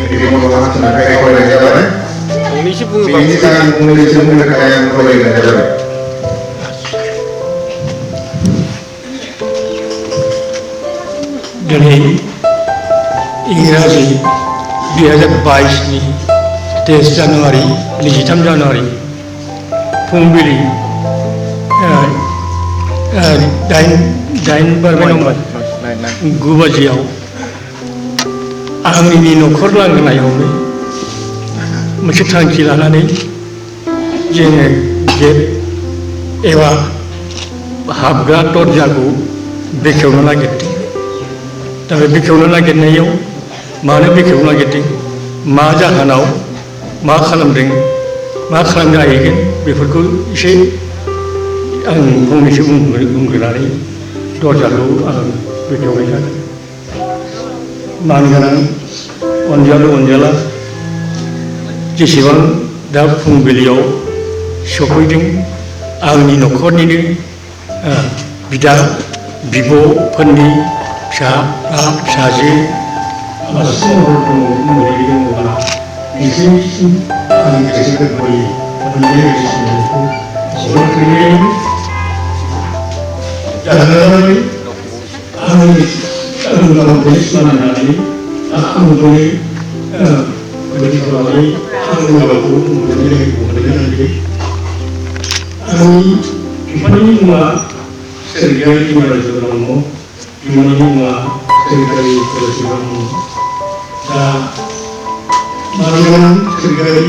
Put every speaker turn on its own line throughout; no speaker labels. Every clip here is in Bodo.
dibuat sampai kau yang jalan. Ini kan mengulis mereka yang kau yang jalan.
Dari Inggris 2022 ni 3 Januari 23 Januari Pungbili dain bermain Gwjwntwng आंनि न'खर लांगोनायावनो मोनसे थांखि लानानै जोङो गेट एबा हाबग्रा दरजाखौ बेखेवनो नागिरदों। दा बे बेखेवनो नागिरनायाव मानो बेखेवनो नागिरदों, मा जाहोनाव, मा खालामदों, मा खालामनो हाहैगोन बेफोरखौ एसे आं फंनैसो बुंग्रोनानै दरजाखौ आं बेखेवनाय जादों। मानगोनां अनजालु अनजाला जेसेबां दा फुंबिलियाव सफैदों आंनि न'खरनिनो बिदा बिब'फोरनि फिसाजो आलासि महरै दङब्ला बिसोरनिसिम आंनि गोसो गोरबोयै अननाय गोसोखौ हरग्रोनाय जाहोनानै आंनि गावखौनो सिमायनानै आंखौनो फोरोंनानै आंनि गावखौ मोननाय मोननानै आंनि बिफानि मुङा सोरगियारि निबारन ब्रह्म, बिमानि मुङा सोरगियारि पदाश्री ब्रह्म। दा मानगोनां सोरगियारि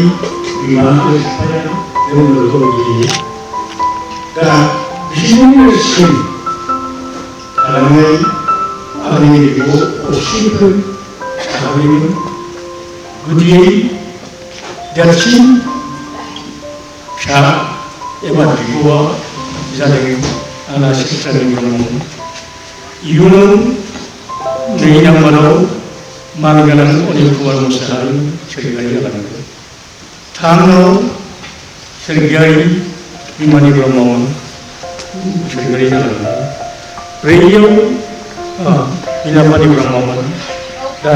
बिमा आरो बिफाया जोंनो फोरोंगिरि। दा बिसोरनि सिम थालांनाय आंनि बिब' असेफोर साब्रैमोन। गुदियै देरसिन फिसा एबा बिब'आ जादों आलासि ब्रह्म। इयुनाव 2 नाम्बाराव मानगोनां अनिल कुमार मुसाहारि सोरगियारि जालांदों। 3आव सोरगियारि बिमानि ब्रह्ममोन सोरगियारि जालांदों। 4आव बिनापानि ब्रह्ममोन दा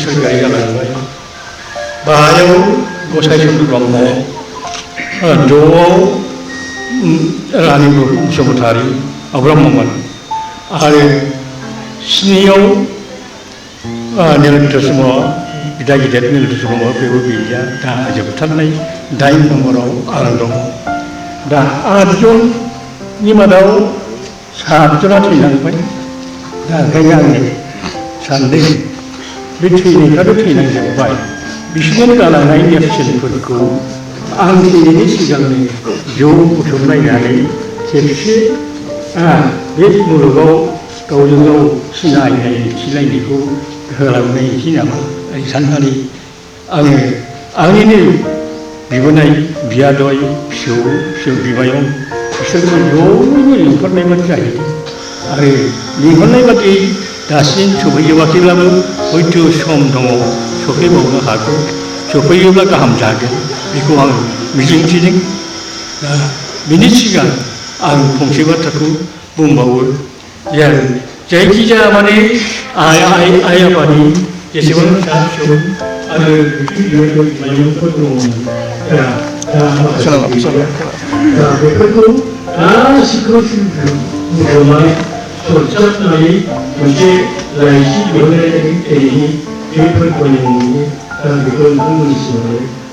सोरगियारि जालांबाय। 5आव गसाइ चन्द्र ब्रह्म, 6आव रानि बसुमतारी ब्रह्ममोन आरो 7आव नीलकण्ठ ब्रह्म, बिदा गिदिर नीलकण्ठ ब्रह्म बेबो गैलिया। दा जोबथारनाय 8 नम्बराव आं दङ। दा 8 जननि मादाव 7 जना थैलांबाय। दा ओंखायनो आङो सानदों बे थैनायफ्राथ' थैलांजोब्बाय, बिसोरनो गालांनाय नेरसोनफोरखौ आं थैनायनि सिगांनो ज' बुथुमलायनानै खेबसे बे मुलुगाव गावजों गाव सिनायनाय दिन्थिलायनायखौ होलांनायसै नामा साननानै आङो आंनिनो बिबोनाय बियादै फिसौ बिमायं बिसोरखौ ज'यैनो लिंहरनाय बादि जाहैदों। आरो लिंहरनाय बादि दासिम सफैजोबाखैब्लाबो हयथ' सम दङ, सफैबावनो हागौ। सफैयोब्ला गाहाम जागोन बेखौ आं मिजिंथिदों। दा बिनि सिगां आं फंसे बाथ्राखौ बुंबावो जे जायखिजाया माने आइ आफानि जेसेबां फिसा फिसौ आरो बिमायंफोर दङमोन बेफोरखौ गासिखौबो बुथुमनानै सरजाबनानै मोनसे लाइसि दिहुननायनि बे फोरबोनि मुंनि बेखौ नोंथांमोननिसिम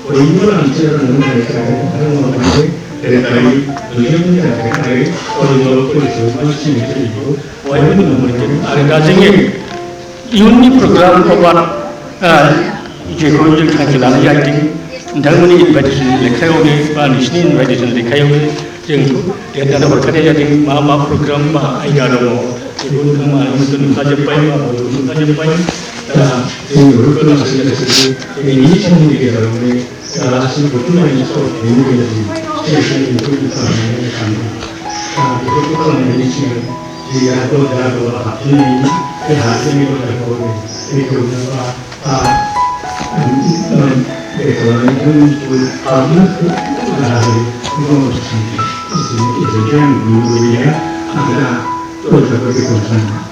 बयनिबो लांथि राननानै नोंथांमोनहाबो रोखायै नुजोबनाय जागोन आरो गावजों फरायसाफोरखौ सिनायथिखौ बयबो नुनो मोनगोन। आरो दा जोङो इयुननि प्रग्राम एबा जेखौ जों थांखि लानाय जादों नोंथांमोननि इनभाइटेसन लेखायावनो बा नोंसिनि इनभाइटेसन लेखायावनो जों लिरनानै हरखानाय जादों मा प्रग्राम मा आयदा दङ बेखौ नोंथांमोनहा नुखाजोब्बाय बा नुखाजोब्बाय। दा जों बेफोरखौ लासै लासै जोंनि समनि गेजेरावनो गासैबो बुथुमनायनि सावरायनायनि गेजेरजों स्टेसनखौ खालामनानै सानदों। बेफोरखौ खालामनायनि सिगां जि दरजा हाबजेननायनि बे हाबजेननाय दरजाखौ बेखेवनोबा बेखेवनानै जों हाबनो राहायै इजोंनो आं नुनो मोनैया आं दा दरजाखौ बेखेवनो सानदों।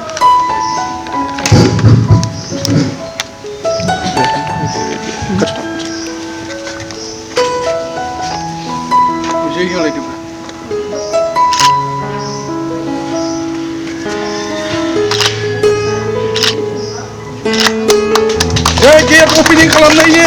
Gate opening खालामनायनि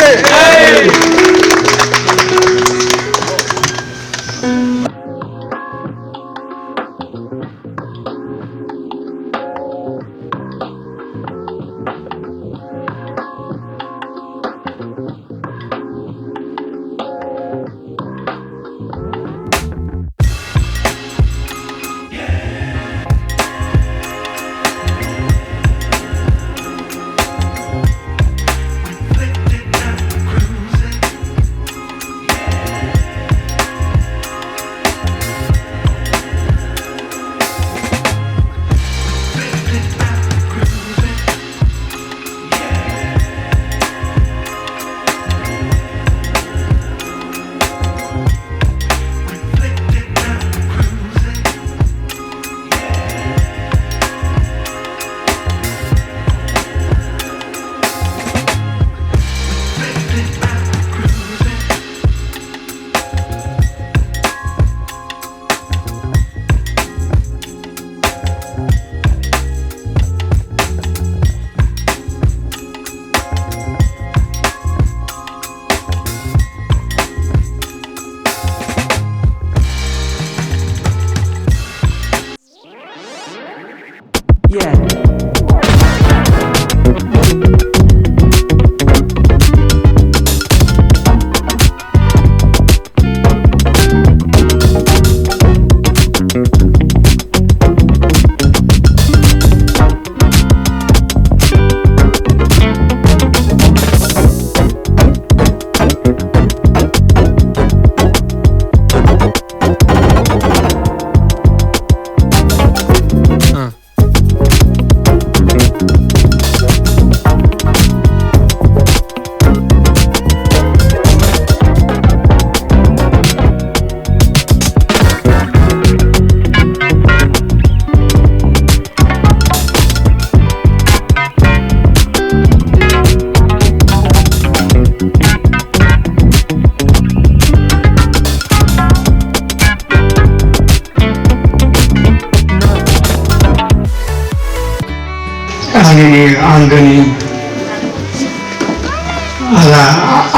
आंनि आंगोनि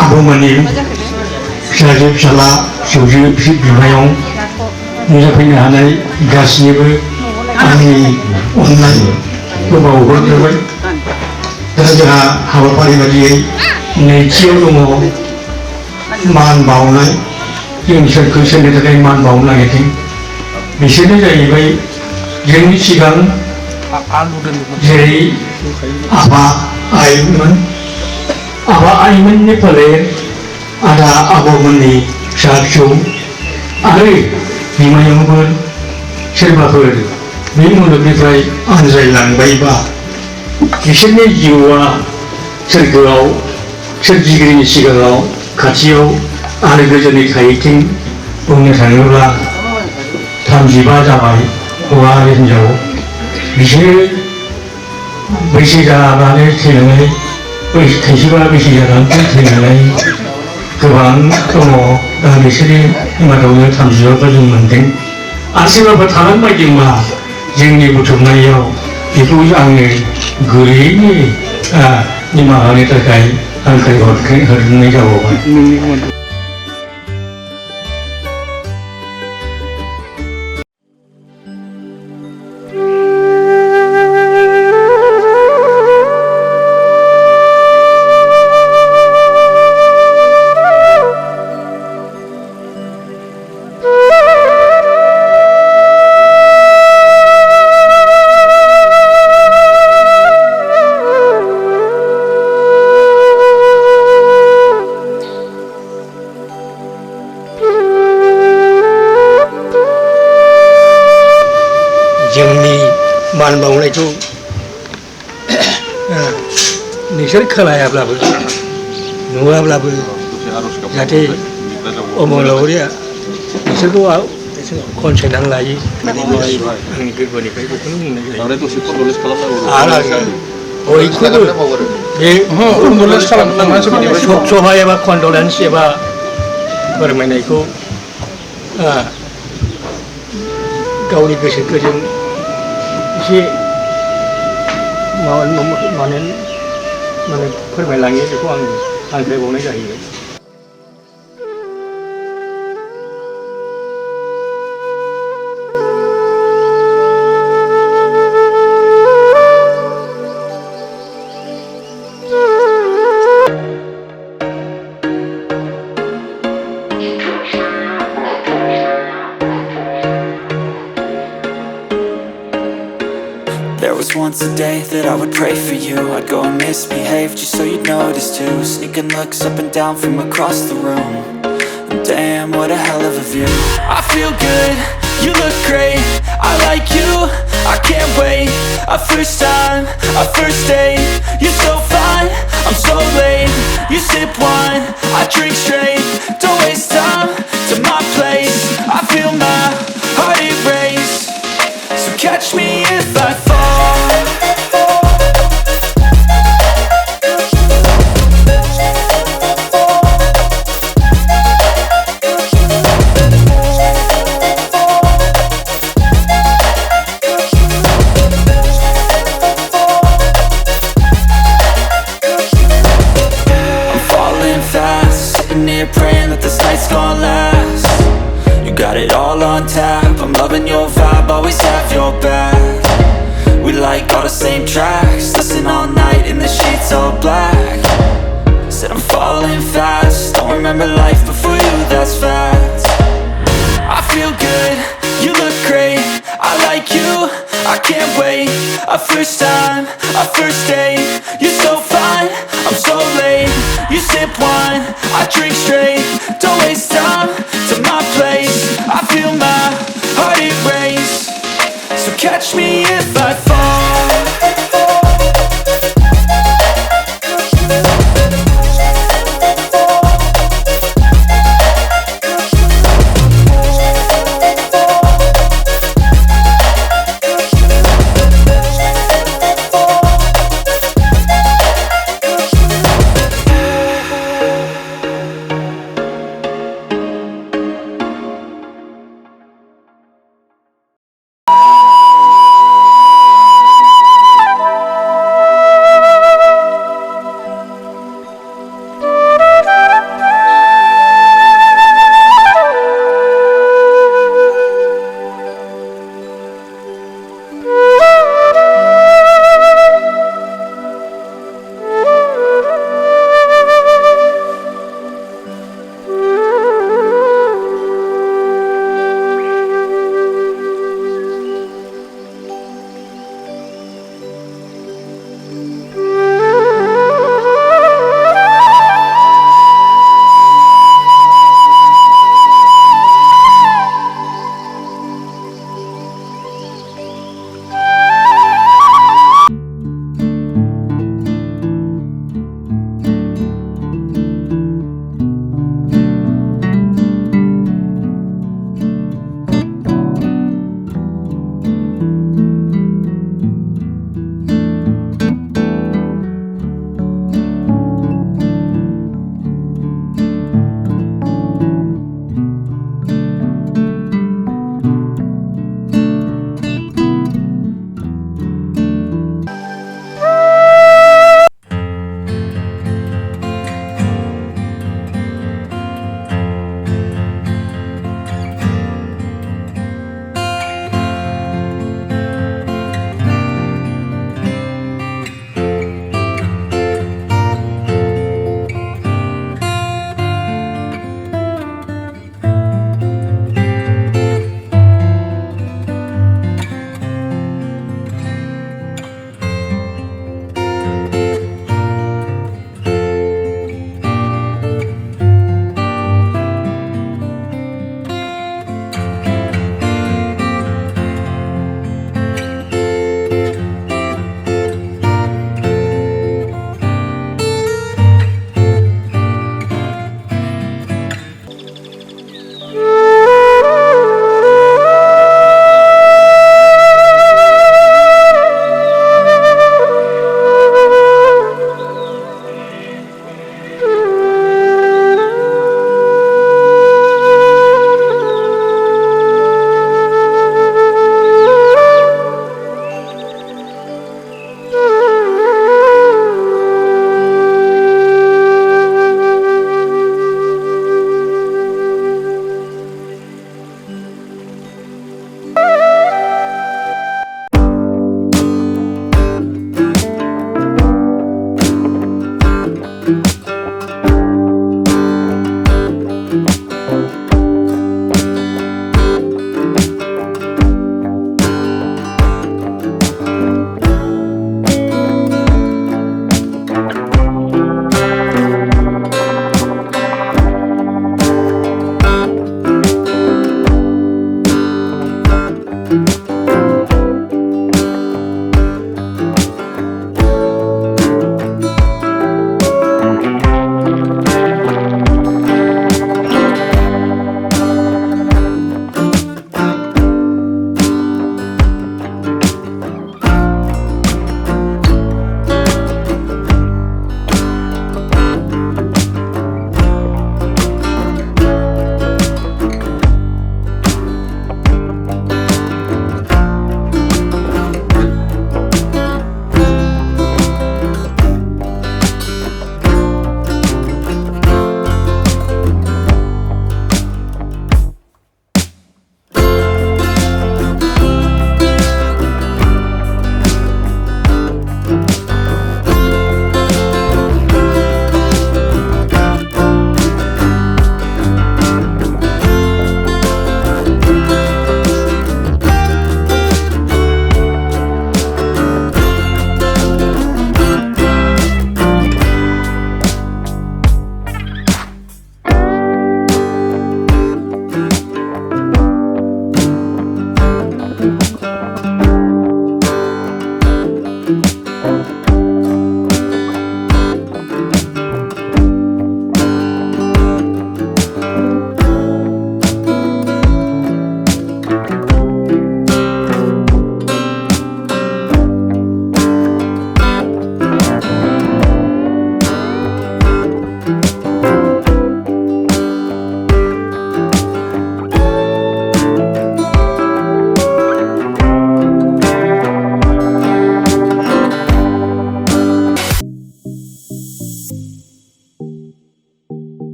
आबौमोननि फिसाजो फिसाला फिसौजो बिमायं नुजाफैनो हानाय गासैनिबो आंनि अननायखौ बावहरग्रोबाय। दा जोंहा हाबाफारि बायदियै नैथियाव दङ मान बावनाय। जों इसोरखौ सोरनि थाखाय मान बावनो नागिरदों बिसोरनो जाहैबाय जोंनि सिगां जेरै आफा आइमोननि फोलेर आदा आबौमोननि फिसा फिसौ आरो बिमायंफोर सोरबाफोर बे मुलुगनिफ्राय आनज्रायलांबायबा बिसोरनि जिउआ सोरगोआव सोरजिगिरिनि सिगाङाव खाथियाव आरो गोजोनै थाहैथों। बुंनो थाङोब्ला 35 जाबाय हौवा आरो हिन्जाव। बिसोरो बैसो जानानै थैनानै खायसेबा बैसो जानानै थैनानै गोबां दङ। दा बिसोरनि मादावनो 35 जों मोन्दों। आरो सोरबाफोर थालांबायदोंबा जोंनि बुथुमनायाव बेखौ आङो गुरैयैनो निमाहा होनो थाखाय हांख्रायहरनाय जाबावबाय। जोंनि मान बावनायखौ नोंसोर खोनायाब्लाबो नुवाब्लाबो जाहाथे अमलावरिया बिसोरखौ कनसेन्ट लायो आंनि गोरबोनिफ्राय बेखौनो बुंनाय जायो। आरो बयखौबो बे सभा एबा कन्डलेन्स एबा फोरमायनायखौ गावनि गोसोखौ जों एसे माने फोरमायलाङो बेखौ आं हांख्रायबावनाय जाहैबाय।
There was once a day that I would pray for you. I'd go and misbehave just so you'd notice too. Sneaking looks up and down from across the room. And damn, what a hell of a view. I feel good, you look great, I like you, I can't wait. A first time, a first date. You're so fine, I'm so late. You sip wine, I drink straight. Don't waste time to my place. I feel my heart erase. So catch me if I fall. I'm falling fast, sitting here praying that this night's gonna last. You got it all on tap, I'm loving your vibe, always have your back. We like all the same tracks, listen all night in the sheets all black. Said I'm falling fast, don't remember life before you, that's fact. I feel good, you look great, I like you, I can't wait. A first time, a first date. You're so fine, I'm so late. You sip wine, I drink straight. Don't waste time to my place. I feel my heart erase. So catch me if I fall.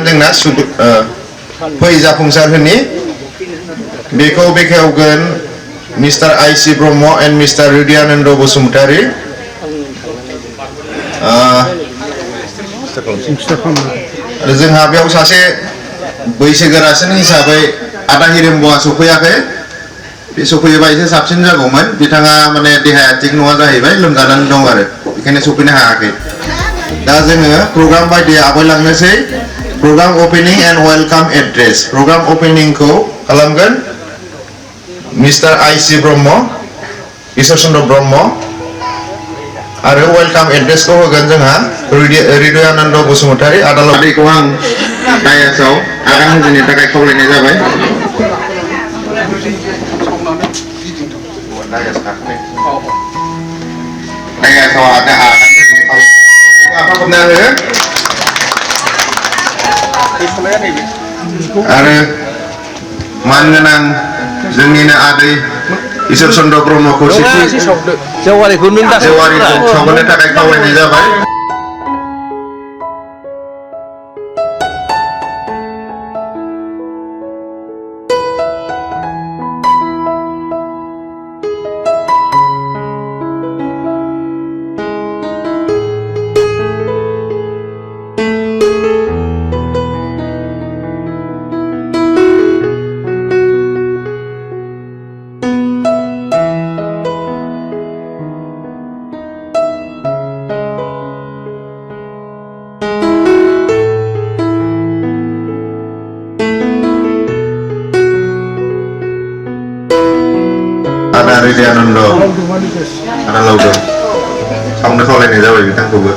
जोंना फै जाफुंसार होनि बेखौ बेखेवगोन mister I C Brahma and mister Hridayananda Basumatary आरो जोंहा बेयाव सासे बैसोगोरासिन हिसाबै आदा हिरेम्बआ सफैयाखै बे सफैयोबा एसे साबसिन जागौमोन बिथाङा माने देहाया थिग नङा जाहैबाय लोमजानानै दं आरो बेखायनो सफैनो हायाखै दा जोङो प्रग्राम बायदियै आवगायलांनोसै program opening and welcome address program ओपनिंखौ खालामगोन मिस्टार आइसि ब्रह्म ईश्वर चन्द्र ब्रह्म आरो वेलकाम एड्रेसखौ होगोन जोंहा हृदयानन्द बसुमतारी आदालतखौ आं डायासआव आगान होजेननो थाखाय खावलायनाय जाबाय डायासआव आरो मानगोनां जोंनिनो आदै ईश्वर चन्द्र ब्रह्मखौ जेवारिखौ सावगारनो थाखाय खावलायनाय जाबाय हृदयानन्द आदा लावदुम सावनो खावलायनाय जाबाय बिथांखौबो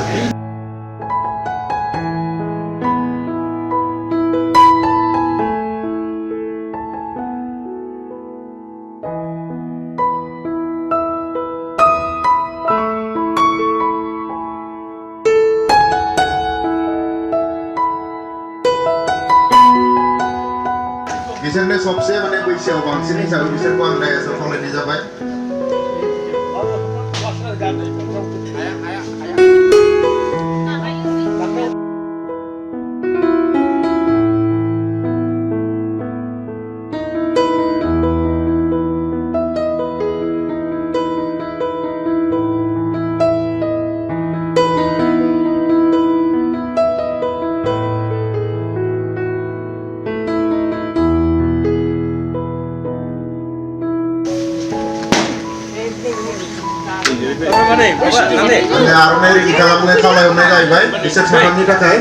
बिसोरनो सबसे माने बैसोआव बांसिन हिसाबै बिसोरखौ आं डायासआव खावलायनाय जाबाय आर'नाइ रेडि खालामनो खावलायहरनाय जाहैबाय बिसोर साथामनि थाखाय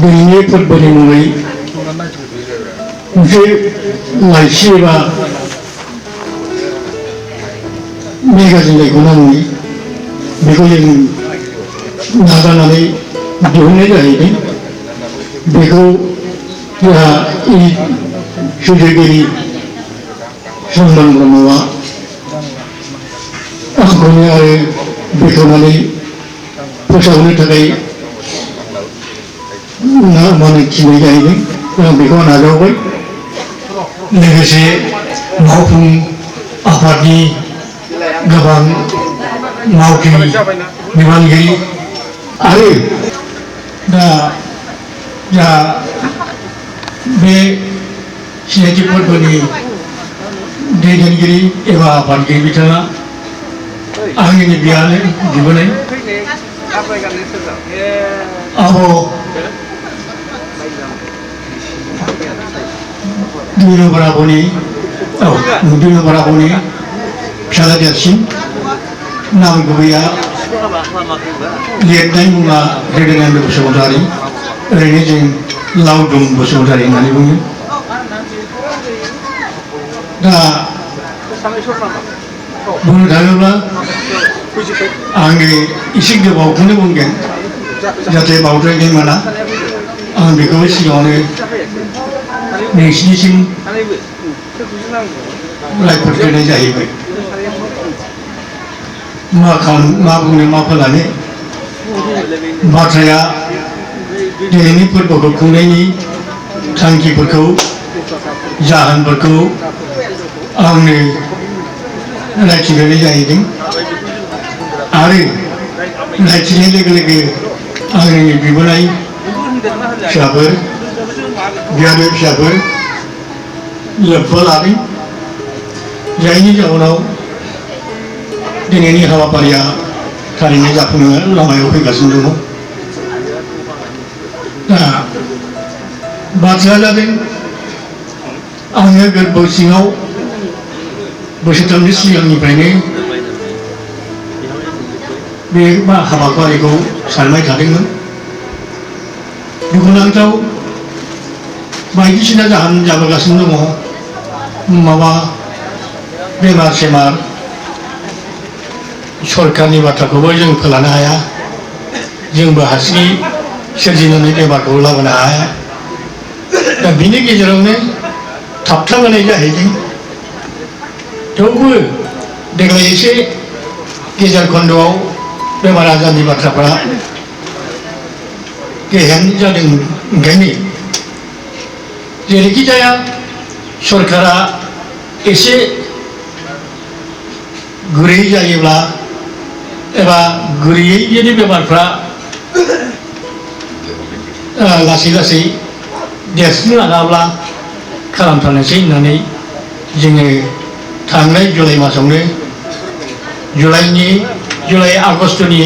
दिनैनि फोरबोनि मुङै मोनसे लाइसि एबा मेगाजिन लाइखौनो नुयो बेखौ जों नाजानानै दिहुननाय जाहैदों बेखौ जोंहा सुजुगिरि सनमान ब्रह्मआ आंखौनो आरो बेखेवनानै फोसावनो थाखाय माने थिनाय जाहैदों आं बेखौ नाजावबाय लोगोसे मावफुं आफादनि गोबां मावथि बिबानगिरि आरो दा जा बे सिनायथि फोरबोनि दैदेनगिरि एबा आफादगिरि बिथाङा आंनिनो बिबोनाय आब' दुइनो बराबनि फिसाला देरसिन नाम गुबैया लिरनाय मुङा हृदयानन्द बसुमतारी ओरैनो जों लावदुम बसुमतारी होननानै बुङो दा बुंनो थाङोब्ला आङो एसे गोबावखौनो बुंगोन जाहाथे बावद्रायनाय मोना आं बेखौ सिगाङावनो नोंसिनिसिम रायफोरग्रोनाय जाहैबाय मा बुंनो मा फोलानो बाथ्राया दिनैनि फोरबोखौ खुंनायनि थांखिफोरखौ जाहोनफोरखौ आंनो रायथिग्रोनाय जाहैदों आरो रायथिनाय लोगो लोगो आंनि बिबोनाय फिसाफोर बिहामजो फिसाफोर लोब्बा लादों जायनि जाहोनाव दिनैनि हाबाफारिया थारैनो जाफुंनो लामायाव फैगासिनो दङ दा बाथ्राया जादों आङो गोरबो सिङाव बोसोरथामनि सिगांनिफ्रायनो बे हाबाफारिखौ सानबाय थादोंमोन दुखुनांथाव बायदिसिना जाहोन जाबोगासिनो दङ माबा बेमार सेमार सरकारनि बाथ्राखौबो जों फोलानो हाया जोंबो हारसिङै सोरजिनानै बेमारखौ लाबोनो हाया दा बिनि गेजेरावनो थाबथाबोनाय जाहैदों थेवबो देग्लाय एसे गेजेर खन्द'आव बेमार आजारनि बाथ्राफ्रा गेहेन जादों ओंखायनो जेरैखि जाया सरकारा एसे गुरै जायोब्ला एबा गुरैयै जुदि बेमारफ्रा लासै लासै देरसिनलाङाब्ला खालामथारनोसै होननानै जोङो थांनाय जुलाइ मासावनो जुलाइ आगस्टनि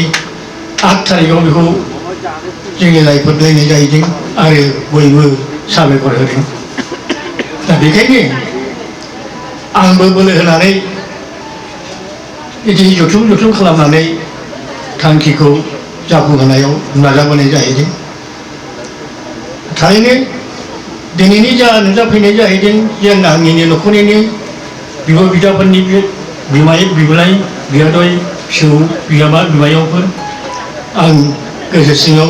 8 थारिखआव बेखौ जोङो रायफोरलायनाय जाहैदों आरो बयबो साबायखर होदों दा बेखायनो आंबो बोलो होनानै बिदि जथुम खालामनानै थांखिखौ जाफुंहोनायाव नाजाबोनाय जाहैदों थारैनो दिनैनि जा नुजाफैनाय जाहैदों जों आंनिनो न'खरनिनो बिब' बिदाफोरनि बिबोनाय बियादै फिसौ बिमायंफोर आं गोसो सिङाव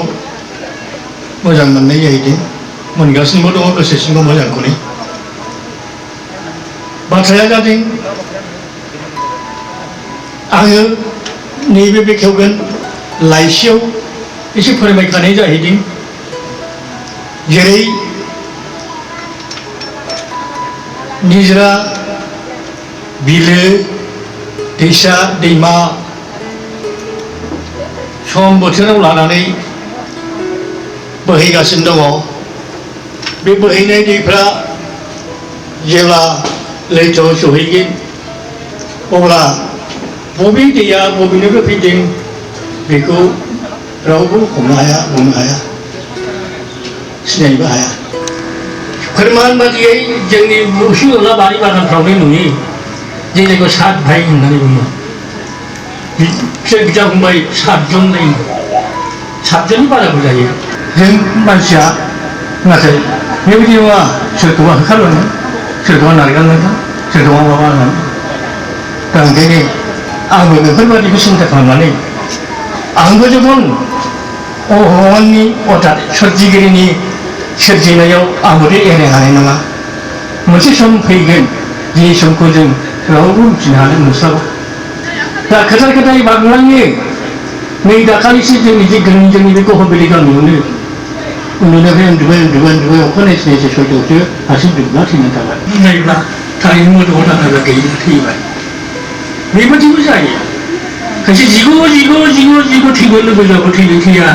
मोजां मोननाय जाहैदों मोनगासिनोबो दङ गोसो सिङाव मोजांखौनो बाथ्राया जादों आङो नैबे बेखेवगोन लाइसियाव एसे फोरमायखानाय जाहैदों जेरै निजरा बिलो दैसा दैमा सम बोथोराव लानानै बोहैगासिनो दङ बे बोहैनाय दैफ्रा जेब्ला लैथोआव सहैगोन अब्ला बबे दैया बबेनिफ्राय फैदों बेखौ रावबो हमनो हाया बुंनो हाया सिनायनोबो हाया फोरमान बादियै जोंनि उसु उला बारि बागानफ्रावनो नुयो जे जायखौ सात भाइ होननानै बुङो बिसोर बिदा फंबाय सातजन जायो सातजननि बाराबो जायो जों मानसिया नाथाय बेबायदि नङा सोरखौबा होखारलाङो सोरखौबा नारगारलाङो सोरखौबा माबा होननानै दा ओंखायनो आंबो बेफोरबादिखौ सिन्था खालामनानै आंबो जेबन भगवाननि अर्थात सोरजिगिरिनि सोरजिनायाव आंबोथ' एराय हानाय नङा मोनसे सम फैगोन जि समखौ जों रावबो मिथिनो हानाय नंस्लाबा दा खोथाय बांलाङो नै दाखालिसो जोंनि जे जोंनि बे गहबेलि गामियावनो उन्दुनायफ्राय उन्दुबाय अखानायै सिनायसो सयथायावसो हारसिं दुब्ला थैनानै थाबाय नायब्ला थारैनो मोदोमाव दांग्रा गैयि थैबाय बेबादिबो जायो खायसे जिगु थैनो लुबैब्लाबो थैनो थैया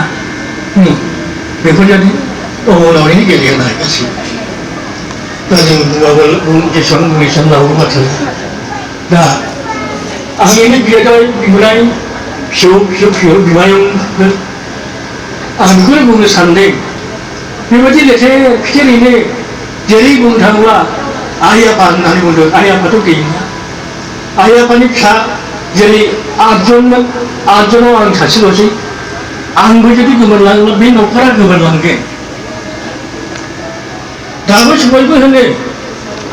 बेफोर जादों अबलावरिनि गेलेनाय गासैबो दा जों बुङाबो जेसेबां बुङो एसेबां लाबो बाथ्रा दा आंनिनो बिदाय बिबोनाय फिसौ बिमायंफोर आं बेखौनो बुंनो सानदों बेबायदि लेथे फिथेरैनो जेरै बुंनो थाङोब्ला आइ आफा होननानै बुंदों आइ आफाथ' गैया आइ आफानि फिसा जेरै आठजनमोन आठजनाव आं सासेल'सै आंबो जुदि गोमोरलाङोब्ला बे न'खरा गोमोरलांगोन दाबो बयबो होनो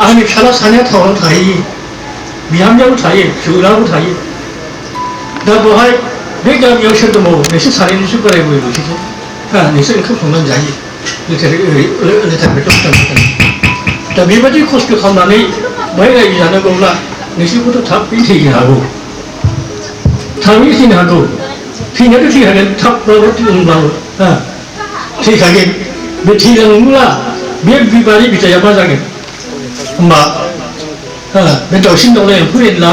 आंनि फिसाला सानैया टाउनाव थाहैयो बिहामजोआबो थायो फिसौलाबो थायो दा बेवहाय बे गामियाव सोर दंबावो नोंसोर सानैल'सो बोराय बुरैल'सो नोंसोर ओंखाम संनानै जायो लेथेर फेथेर दा बेबायदि खस्थ' खालामनानै बै रायजो जानांगौब्ला नोंसोरखौथ' थाबैनो थैनो हागौ थाबैनो थैनो हागौ थैनायाथ' थैखागोन थाबब्लाबो उनब्लाबो थैखागोन बे थैलाङोब्ला बे बिबारनि बिथाइया मा जागोन होमबा बे दाउसिन दाउला एम्फौ एनला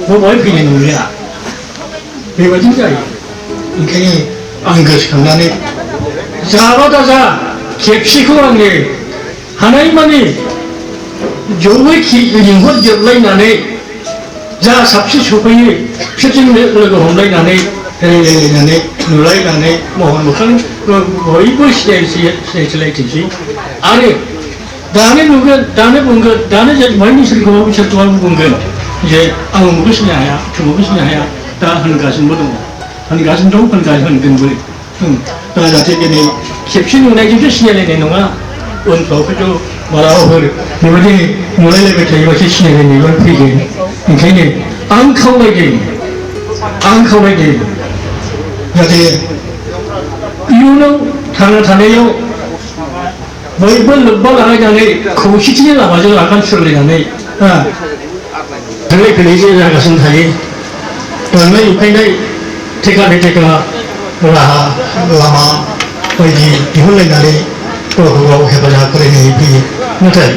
बबेहाय फैनाय नंलिया बेबायदिनो जायो ओंखायनो आं गोसोखांनानै जाबा दाजा खेबसेखौ आङो हानायमानि जयै लिंहरजोबलायनानै जा साबसे सफैयो बिसोरजों लोगो हमलायनानै रायलायलायनानै नुलायनानै महर मोखां बयबो सिनायथिलायथोंसै आरो दानो नुगोन दानो बुंगोन दानो जेनेबा सोरखौबा बुंगोन जे आं उमुखौ सिनाय हाया थुमुखौ सिनाय हाया दा होनगासिनोबो दङ होनगोनबो दा जाहाथे दिनै खेबसे नुनायजोंसो सिनायलायनाय नङा उनफ्राव खिन्थु मालाबाफोर बेबायदि नुलायलायबाय थायोबासो सिनायलायनायबो फैगोन ओंखायनो आं खावलायदों जाहाथे इयुनाव थांना थानायाव बयबो लोब्बा लालायनानै खौसेथिनि लामाजों आगान सुरलायनानै थांलाय फैलाय जागासिनो थायो दाननाय लुखायनाय थेका राहा लामा बायदि दिहुनलायनानै गावखौ गाव हेफाजाब होलायनाय फैयो नाथाय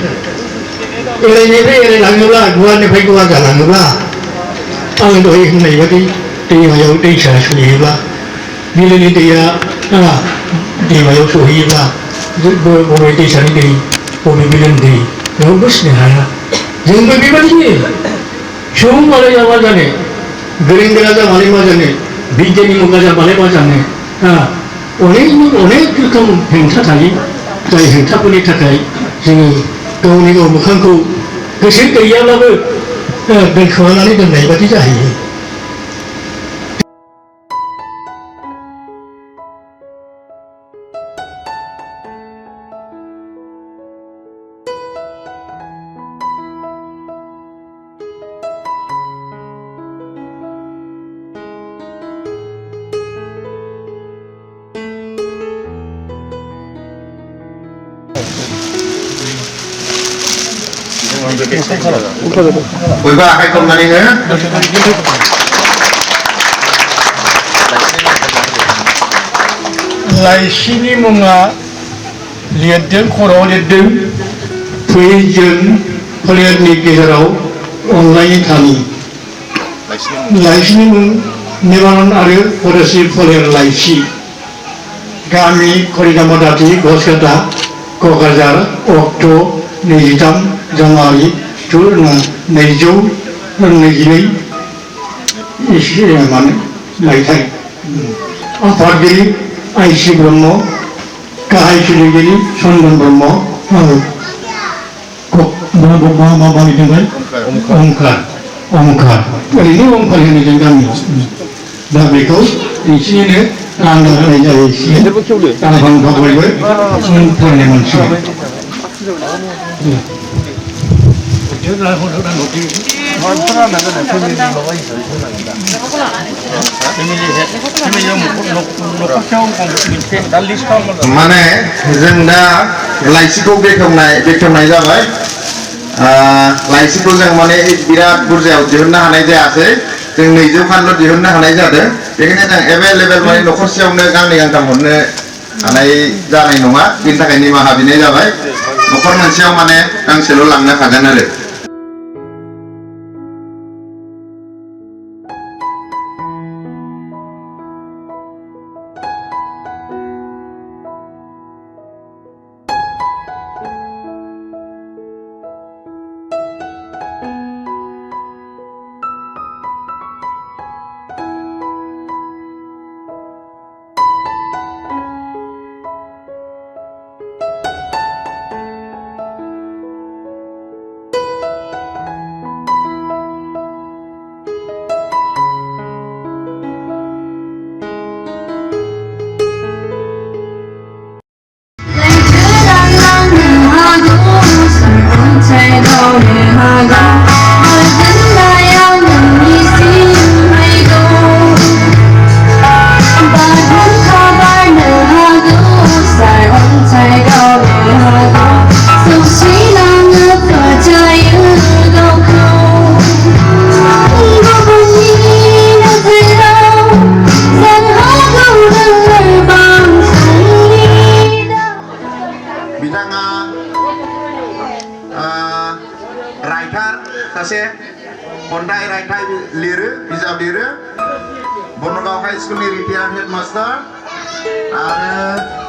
एरायनिफ्राय एरायलाङोब्ला गुवारनिफ्राय गुवार जालाङोब्ला आं दहाय होननाय बायदि दैमायाव दैसा सहैयोब्ला बिलोनि दैया दैमायाव सहैयोब्ला बबे दैसानि दै बबे बिलोनि दै बेखौबो सिनाय हाया जोंबो बेबायदिनो सुबुं मालाया मा जानो गोरों गोरा जाबालाय मा जानो बिगियाननि मुगा जाबालाय मा जानो अनेक रोखोम हेंथा थायो जाय हेंथाफोरनि थाखाय जोङो गावनि गाव मोखांखौ गोसो गैयाब्लाबो दोनखोमानानै दोननाय बादि जाहैयो
बयबो आखाइ खबनानै हो
लाइसिनि मुङा लिरदों खर'आव लिरदों फैजों फोलेरनि गेजेराव अनलायनि थानि लाइसिनि मुं निबारन आरो पदाश्री फोलेर लाइसि गामि करिदा मदाति गसगाथा क'क्राझार अक्ट' 23 जानुवारि 2022 मायथाइ आफादगिरि आइसि ब्रह्म गाहाय सुजुगिरि चन्दन ब्रह्म मा बानायदोंमोन ओंखार ओरैनो ओंखार होनो जों गामियाव दा बेखौ एसेनो रानना होनाय जायो एसे दानफांफा बयबो फरायनाय मानसि
माने जों दा लाइसिखौ बेखेवनाय जाबाय लाइसिखौ जों माने बिराद बुरजायाव दिहुननो हानाय जायासै जों 200 खानल' दिहुननो हानाय जादों बेखायनो जों एभेलेबेल माने न'खरसेयावनो गांनै गांथाम हरनो हानाय जानाय नङा बेनि थाखाय निमाहा बिनाय जाबाय न'खर मोनसेयाव माने गांसेल' लांनो हागोन आरो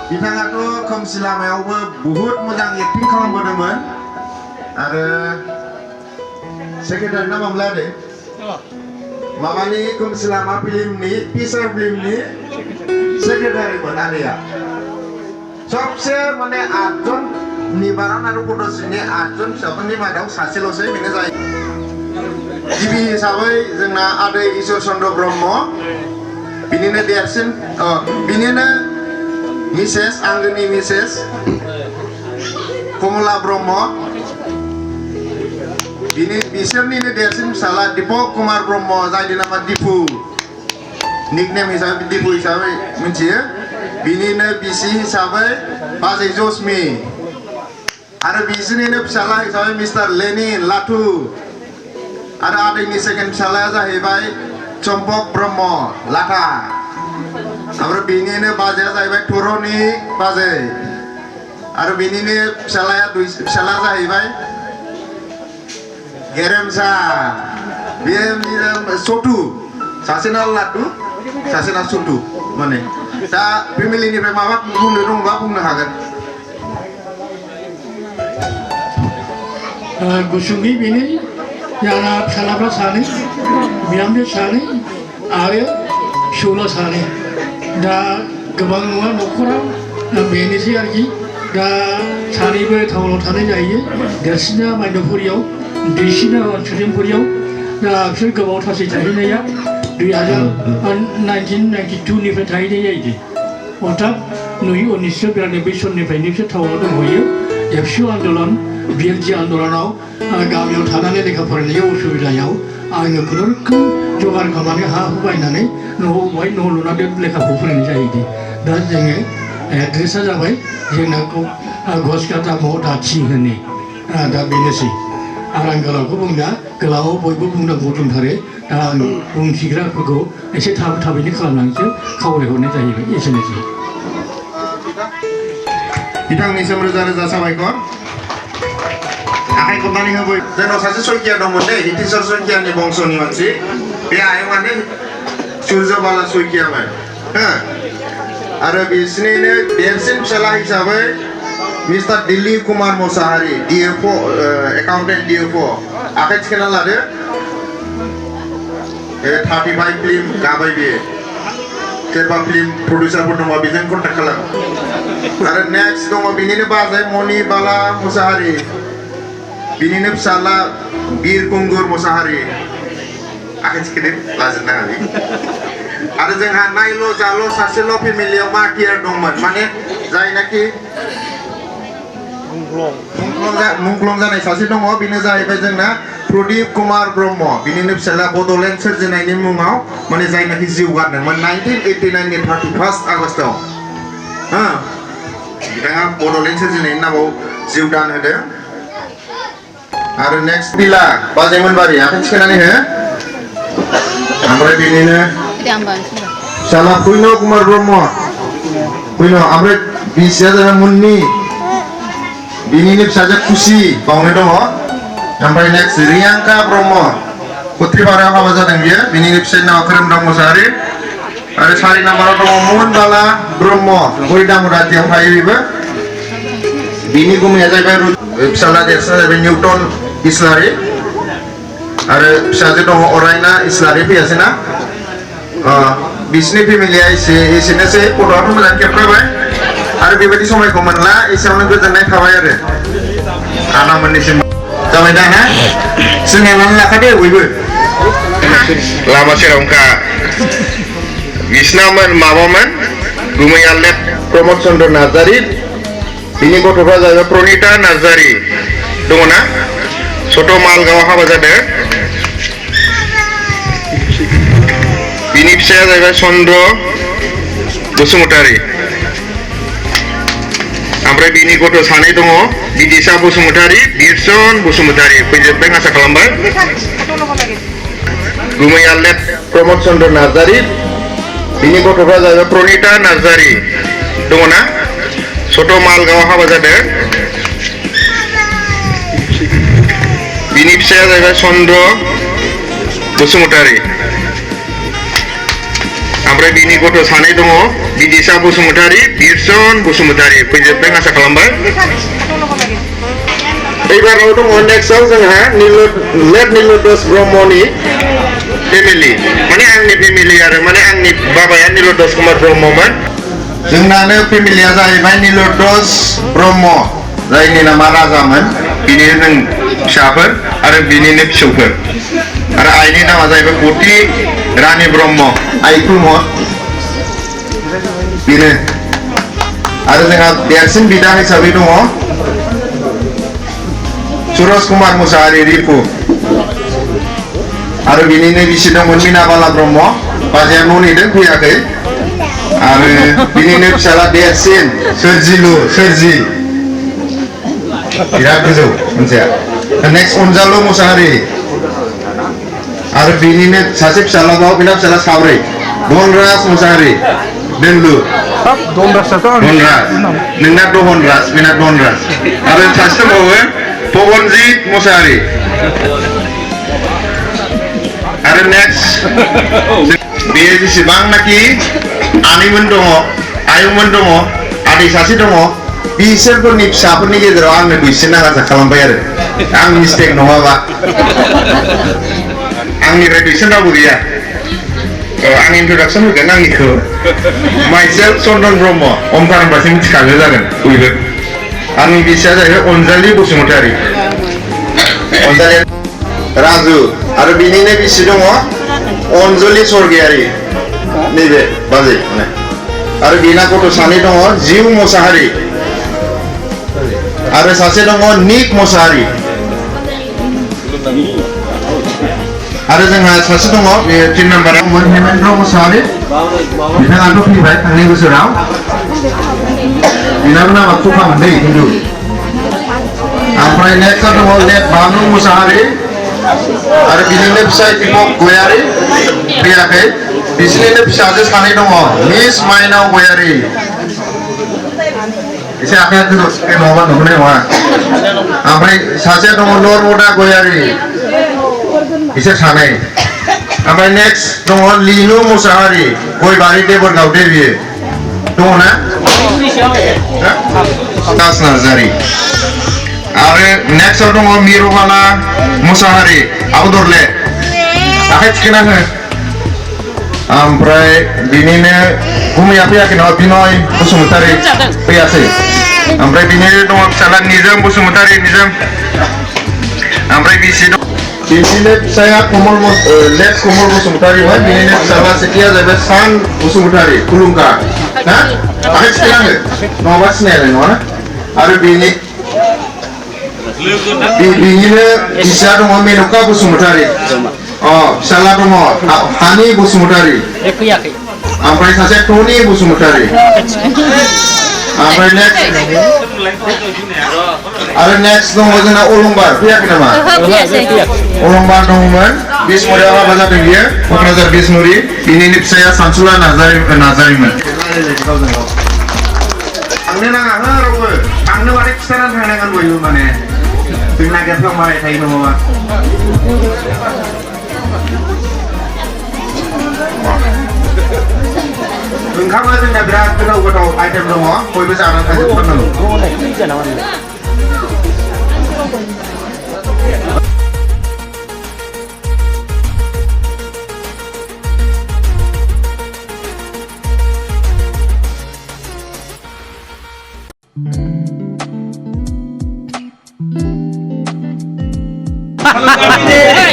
बिथाङाथ' खोमसि लामायावबो बहुत मोजां एक्टिं खालामबोदोंमोन आरो सेक्रेटारि ना मामोनलाय आदै माबानि खोमसि लामा फिल्मनि पिक्चार फिल्मनि सेक्रेटारिमोन आदैया सबसे माने 8 जन निबारान आरो पदस्रिनि 8 जन फिसाफोरनि मादाव सासेल'सै बेनो जायो गिबि हिसाबै जोंना आदै ईश्वर चन्द्र ब्रह्म बिनिनो देरसिन बिनिनो मिसेस आंगोनि मिसेस कमला ब्रह्म बिसोरनिनो देरसिन फिसाला दीपक कुमार ब्रह्म जायनि नामा दिपु निकनेम हिसाबै दिपु हिसाबै मिथियो बिनिनो बिसि हिसाबै बाजै जसमि आरो बिसोरनिनो फिसाला हिसाबै मिस्टार लेनिन लाथु आरो आदैनि सेकेन्ड फिसालाया जाहैबाय चम्पक ब्रह्म लाथा आरो बिनिनो बाजैया जाहैबाय पwrni बाजै आरो बिनिनो फिसाला जाहैबाय गेरेमसा बे सटु सासेना लाटु सासेना सटु माने दा फेमिलिनिफ्राय माबा बुंनो दंबा बुंनो हागोन
गुसुङै बेनो जोंना फिसालाफ्रा सानै बिहामजो सानै आरो फिसौला सानै दा गोबां नङा न'खराव बेनोसै आरोखि दा सानैबो टाउनाव थानाय जायो देरसिना माइनपुरियाव दुइसिना सुदेमपुरियाव दा बिसोर गोबाव थासै थाहैनाया 1992 निफ्राय थाहैनाय जायो अर्थात 1992 सननिफ्रायनो बिसोर टाउनाव दंहैयो एबसु आन्दलन बिएलजि आन्दलनाव गामियाव थानानै लेखा फरायनायाव उसुबिदायाव आङो खुनुरुखुम जगार खालामनानै हा हु बायनानै न'आव बहाय न' लुनानै लेखाखौ फोरोंनाय जायोदि दा जोङो एड्रेसा जाबाय जोंना गसकाटा मदाति होनो दा बेनोसै आरो आं गोलावखौ बुंला गोलाव बयबो बुंनांगौ दंथारो दा आं बुंथिग्राफोरखौ एसे थाबैनो खालामनानैसो खावलायहरनाय जाहैबाय एसेनोसै
बिथांनिसिम रोजा रोजा साबायखर आखाइ खबनानै होबाय जोंनाव सासे सयकिया दंमोन दे हितेश्वर सयकियानि बंस'नि मानसि बे आयंआनो सुर्यबाला सयकियामोन हो आरो बिसोरनिनो देरसिन फिसाला हिसाबै mister Dilip Kumar Mosahary DFO accountant DFO आखाइ थिखोना लादो 35 फिल्म गाबाय बियो सोरबा फिल्म प्रडिउसारफोर दङ बेजों कन्टेक्ट खालाम आरो नेक्स्ट दङ बिनिनो बाजै मणि बाला मोसाहारी बिनिनो फिसाला बिरकुंगुर मोसाहारी आखाइ थिखोदो लाजिनो नाङा आरो जोंहा नायल' जाल' सासेल' फेमिलियाव मार्टियार दंमोन माने जायनाखि मुंख्लं जानाय सासे दङ बेनो जाहैबाय जोंना प्रदीप कुमार ब्रह्म बिनिनो फिसाला बड'लेण्ड सोरजिनायनि मुङाव माने जायनाखि जिउ गारदोंमोन 1989 नि 31 आगस्टआव बिथाङा बड'लेण्ड सोरजिनायनि नामाव जिउ दान होदों आरो नेक्स्ट बिला बाजैमोनबारि आखाइ थिखोनानै हो ओमफ्राय बिनिनो फिसाला पुर्न कुमार ब्रह्म पुर्न ओमफ्राय बिसिया जाबाय मुन्नि बिनिनो फिसाजो खुसि बावनो दङ ओमफ्राय नेक्स्ट रियांका ब्रह्म खत्रिपारायाव हाबा जादों बियो बिनिनो फिसानि नामा खोरोमदां मोसाहारि आरो 4 नाम्बाराव दङ मोहन बाला ब्रह्म गयदामुराथियाव थायो बेबो बिनि गुमैया जाहैबाय फिसाला देरसिना जाहैबाय निउटन इस्लारि आरो फिसाजो दङ अरायना इस्लारि फैयासै ना बिसिनि फेमिलिया एसेनोसै फट'आथ' मोजां खेबखाबाय आरो बेबायदि समायखौ मोनला एसेयावनो गोजोननाय थाबाय आरो आना मोननिसिम जाबाय दा ना सिनायनानै लाखादो बयबो लामा सेरावनोखा बिसिनामोन माबामोन गुमैया लेट प्रमद चन्द्र नार्जारि बिनि गथ'फ्रा जाहैबाय प्रणिता नार्जारि दङ ना सट' मालगावआव हाबा जादों बिनि फिसाया जाहैबाय चन्द्र बसुमतारि ओमफ्राय बिनि गथ' सानै दङ बिदिसा बसुमतारि बिरसन बसुमतारि फैजोबबाय आसा खालामबाय गुमैया लेट प्रमद चन्द्र नार्जारि बिनि गथ'फ्रा जाहैबाय प्रणिता नार्जारि दङ ना सट' मालगावआव हाबा जादों बिनि फिसाया जाहैबाय चन्द्र बसुमतारि ओमफ्राय बिनि गथ' सानै दङ बिदिसा बसुमतारि बिरसन बसुमतारि फैजोबबाय आसा खालामबाय एबाराव दङ नेक्स्टआव जोंहा लेट नीलदस ब्रह्मनि फेमिलि माने आंनि फेमिलि आरो माने आंनि बाबाया नीलदस कुमार ब्रह्ममोन जोंनानो फेमिलिया जाहैबाय नीलदस ब्रह्म जायनि नामा राजामोन बिनिनो जों फिसाफोर आरो बिनिनो फिसौफोर आरो आइनि नामा जाहैबाय गति रानी ब्रह्म आइ खुलम बेनो आरो जोंहा देरसिन बिदा हिसाबै दङ सुरज कुमार मोसाहारि रिफु आरो बिनिनो बिसि दंमोन मीनाबाला ब्रह्म बाजैया न' नेदों फैयाखै आरो बिनिनो फिसाला देरसिन सोरजि बिराद गोजौ मोनसेया नेक्स्ट अनजालु मोसाहारि आरो बिनिनो सासे फिसालाबाव बिना फिसाला साब्रै धनराज मोसाहारि दोनलु धनराज नोंना दहनराज बिना धनराज आरो सासे दंबावो पवनजित मोसाहारि आरो नेक्स्ट बेयो जेसेबांनाखि आनैमोन दङ आयंमोन दङ आदै सासे दङ बिसोरफोरनि फिसाफोरनि गेजेराव आंनो दुइसिन आसा खालामबाय आरो आं मिस्टेक नङाबा आंनिफ्राय दुइसिन रावबो गैया आं इन्ट्रडाक्सन होगोन आंनिखौ माइसेल्फ चन्दन ब्रह्म अमतार होनबासो मिथिखागौ जागोन बयबो आंनि बिसिया जाहैबाय अनजालि बसुमतारि अनजालि राजु आरो बिनिनो बिसि दङ अनजलि स्वर्गियारि नैबे बाजै आरो बिना गथ' सानै दङ जिउ मोसाहारि आरो सासे दङ निक मोसाहारि आरो जोंहा सासे दङ बे 3 नाम्बाराव हेमेन्द्र मोसाहारि बिथाङाथ' फैबाय थांनाय बोसोराव बिनाबो नामा खुफामोन दै खिन्थु ओमफ्राय नेक्स्टआव दङ लेट भानु मोसाहारि आरो बिनिनो फिसाय दीपक गयारि फैयाखै बिसिनिनो फिसाजो सानै दङ मिस माइनाव गयारि एसे आखाया गोजौ नङाबा नुहुरनाय नङा ओमफ्राय सासेया दङ नर्मदा गयारि बिसोर सानै ओमफ्राय नेक्स्ट दङ लिनु मोसाहारि गयबारि देबरगाव देबियो दङ ना दास नार्जारि आरो नेक्स्टआव दङ मिरुबाला मुसाहारि आउदरले आखाइ थिखोना हो ओमफ्राय बिनिनो गुमैया फैयाखै नङा बिनय बसुमतारि फैयासै ओमफ्राय बिनिनो दङ फिसाला निजोम बसुमतारि निजोम ओमफ्राय बिसि दं बिनिनो फिसाया कमल लेट कमल बसुमतारिमोन बिनिनो फिसाला सेथिया जाहैबाय सान बसुमतारि खुलुमगा ना आखाइ थिखोना हो नङाबा सिनायनाय नङा आरो बिनिनो फिसा दङ मेनका बसुमतारि फिसाला दङ हानि बसुमतारि ओमफ्राय सासे टनि बसुमतारि ओमफ्राय नेक्स्ट दङ जोंना अलंबार फैयाखै नामा अलंबार दङमोन बिसमुरियाव हाबा जादों बियो क'क्राझार बिसमुरि बिनिनो फिसाया सानसुला नार्जारिमोन थांनो नाङा हो रावबो थांनो माने खिथानानै थांनांगोन बयबो माने जों नागिरफ्लांबाय थायो नङाबा ओंखामा जोंना बिराद गोथाव गोथाव आइटेम दङ बयबो जानानै थाजोबथारनांगौ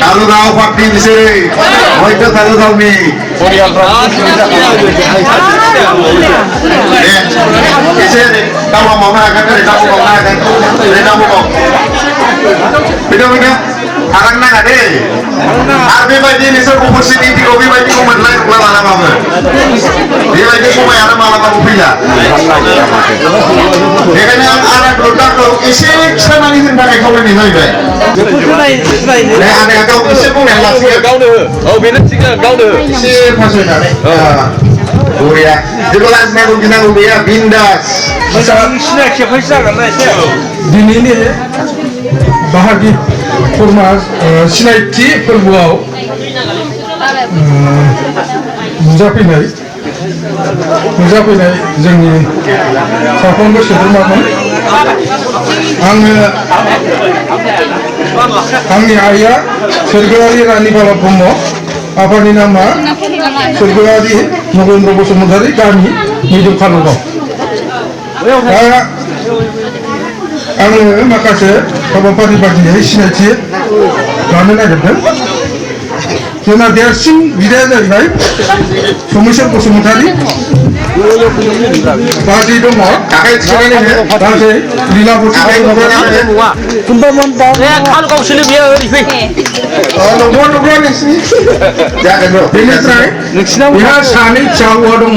Kalau kau fakti di sini, mereka kalau kau ni, di sini, kamu mau makan dari kamu mau makan, dari kamu mau, beda, arang nak ada, arbi baju ni sebab kursi ni, kopi baju kau mendelai kepala mana, dia baju kau mai ada malam kamu pilih, dia kan yang arang keluar tu, isi sana ni hendak kau ni naik baik. Này anh này câu cái xếp này là xếp câu được, bên nó chính là câu được. Xếp phát sinh này. Ủa ya, di kelas mana pun kita udah ya bindas.
Masa snack siapa sahaja lah siapa. Di ini bahagi kurma sinai perbuau. Muzapinai जोंनि साफ्रोमबो सोद्रोमामोन आंनि आइया सोरगोआरि रानिबाला ब्रह्म आफानि नामा सोरगोआरि नगेन्द्र बसुमतारि गामि निजोम कालुगाव दा आङो माखासे हाबाफारि बादियै सिनायथि लानो नागिरदों जोंना देरसिन बिदाया जाहैबाय सोमेश्वर बसुमतारि बाजै दङ बाजै लीला बसुमतारि बेनिफ्राय बेहा सानै फिसा हौवा दङ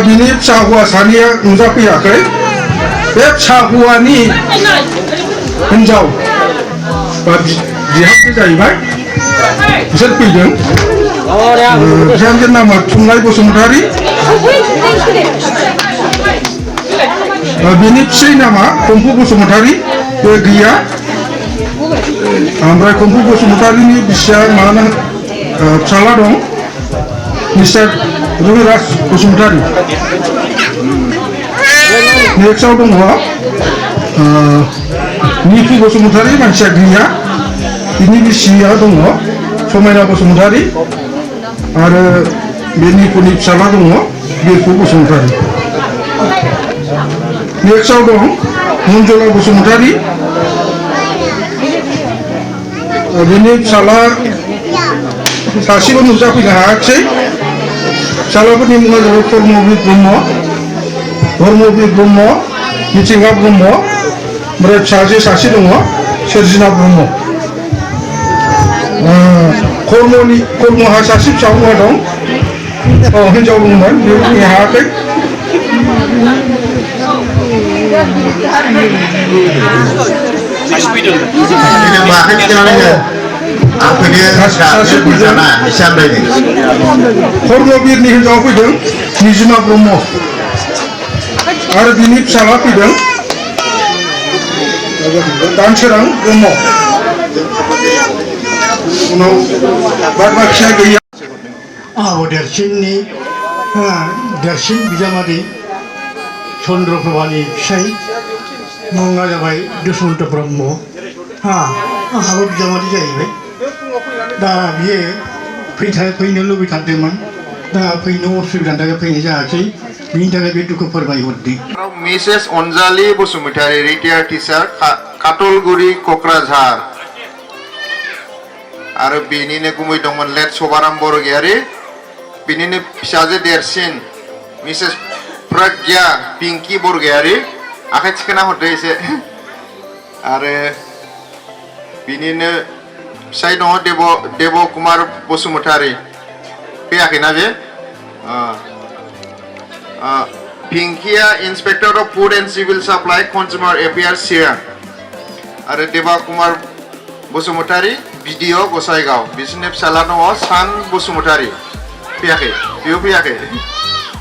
बिनि फिसा हौवा सानैया नुजाफैयाखै बे फिसा हौवानि हिनजाव बा बिहामजो जाहैबाय बिसोर फैदों बिहामजो नामा थुंलाइ बसुमतारि बिनि फिसाइ नामा खम्फु बसुमतारि बे गैया ओमफ्राय खम्फु बसुमतारिनि बिसिया माना फिसाला दं मिस्टार रबिराज बसुमतारि नेक्स्टआव दङ निफु बसुमतारि मानसिया गैया बिनि बिसिया दङ समायना बसुमतारि आरो बे निफुनि फिसाला दङ बिरखु बसुमतारि नेक्स्टआव दं mwnselo बसुमतारि बिनि फिसाला सासेबो नुजाफैनो हायाखिसै फिसालाफोरनि मुङा जाबाय कर्मवीर ब्रह्म धर्मवीर ब्रह्म मिथिंगा ब्रह्म ओमफ्राय फिसाजो सासे दङ सोरजिना ब्रह्म कर्महा सासे फिसा हौवा दं हिनजाव दंमोन बेयो फैनो हायाखै कर्मवीरनि हिनजाव फैदों निजिमा ब्रह्म आरो बिनि फिसाला फैदों दानसोरां ब्रह्म उनाव बाद बाखिया गैया
देरसिन बिजामादै चन्द्रप्रभानि फिसाय मुङा जाबाय दुष्मन्त ब्रह्म आंहाबो बिजामादै जाहैबाय दा बियो फैनो लुबैथारदोंमोन दा फैनो असुबिदानि थाखाय फैनाय जायाखै बिनि थाखाय बे दुखु फोरमायहरदों
मिसेस अनजालि बसुमतारी रिटायार्ड टिचार काटलगुरि क'क्राझार आरो बेनिनो गुमै दंमोन लेट सभाराम बरगयारी बेनिनो फिसाजो देरसिन मिसेस प्रज्ञा पिंकी बरगयारी आखाइ थिखोना हरदो एसे आरो बेनिनो फिसाय दङ देब कुमार बसुमतारी फैयाखैना बे पिंकिया inspector of food and civil supply consumer affairs Chirang आरो देबा कुमार बसुमतारी भिडिअ गसाइगाव बिसोरनि फिसाला दङ सान बसुमतारी फैयाखै बेयो फैयाखै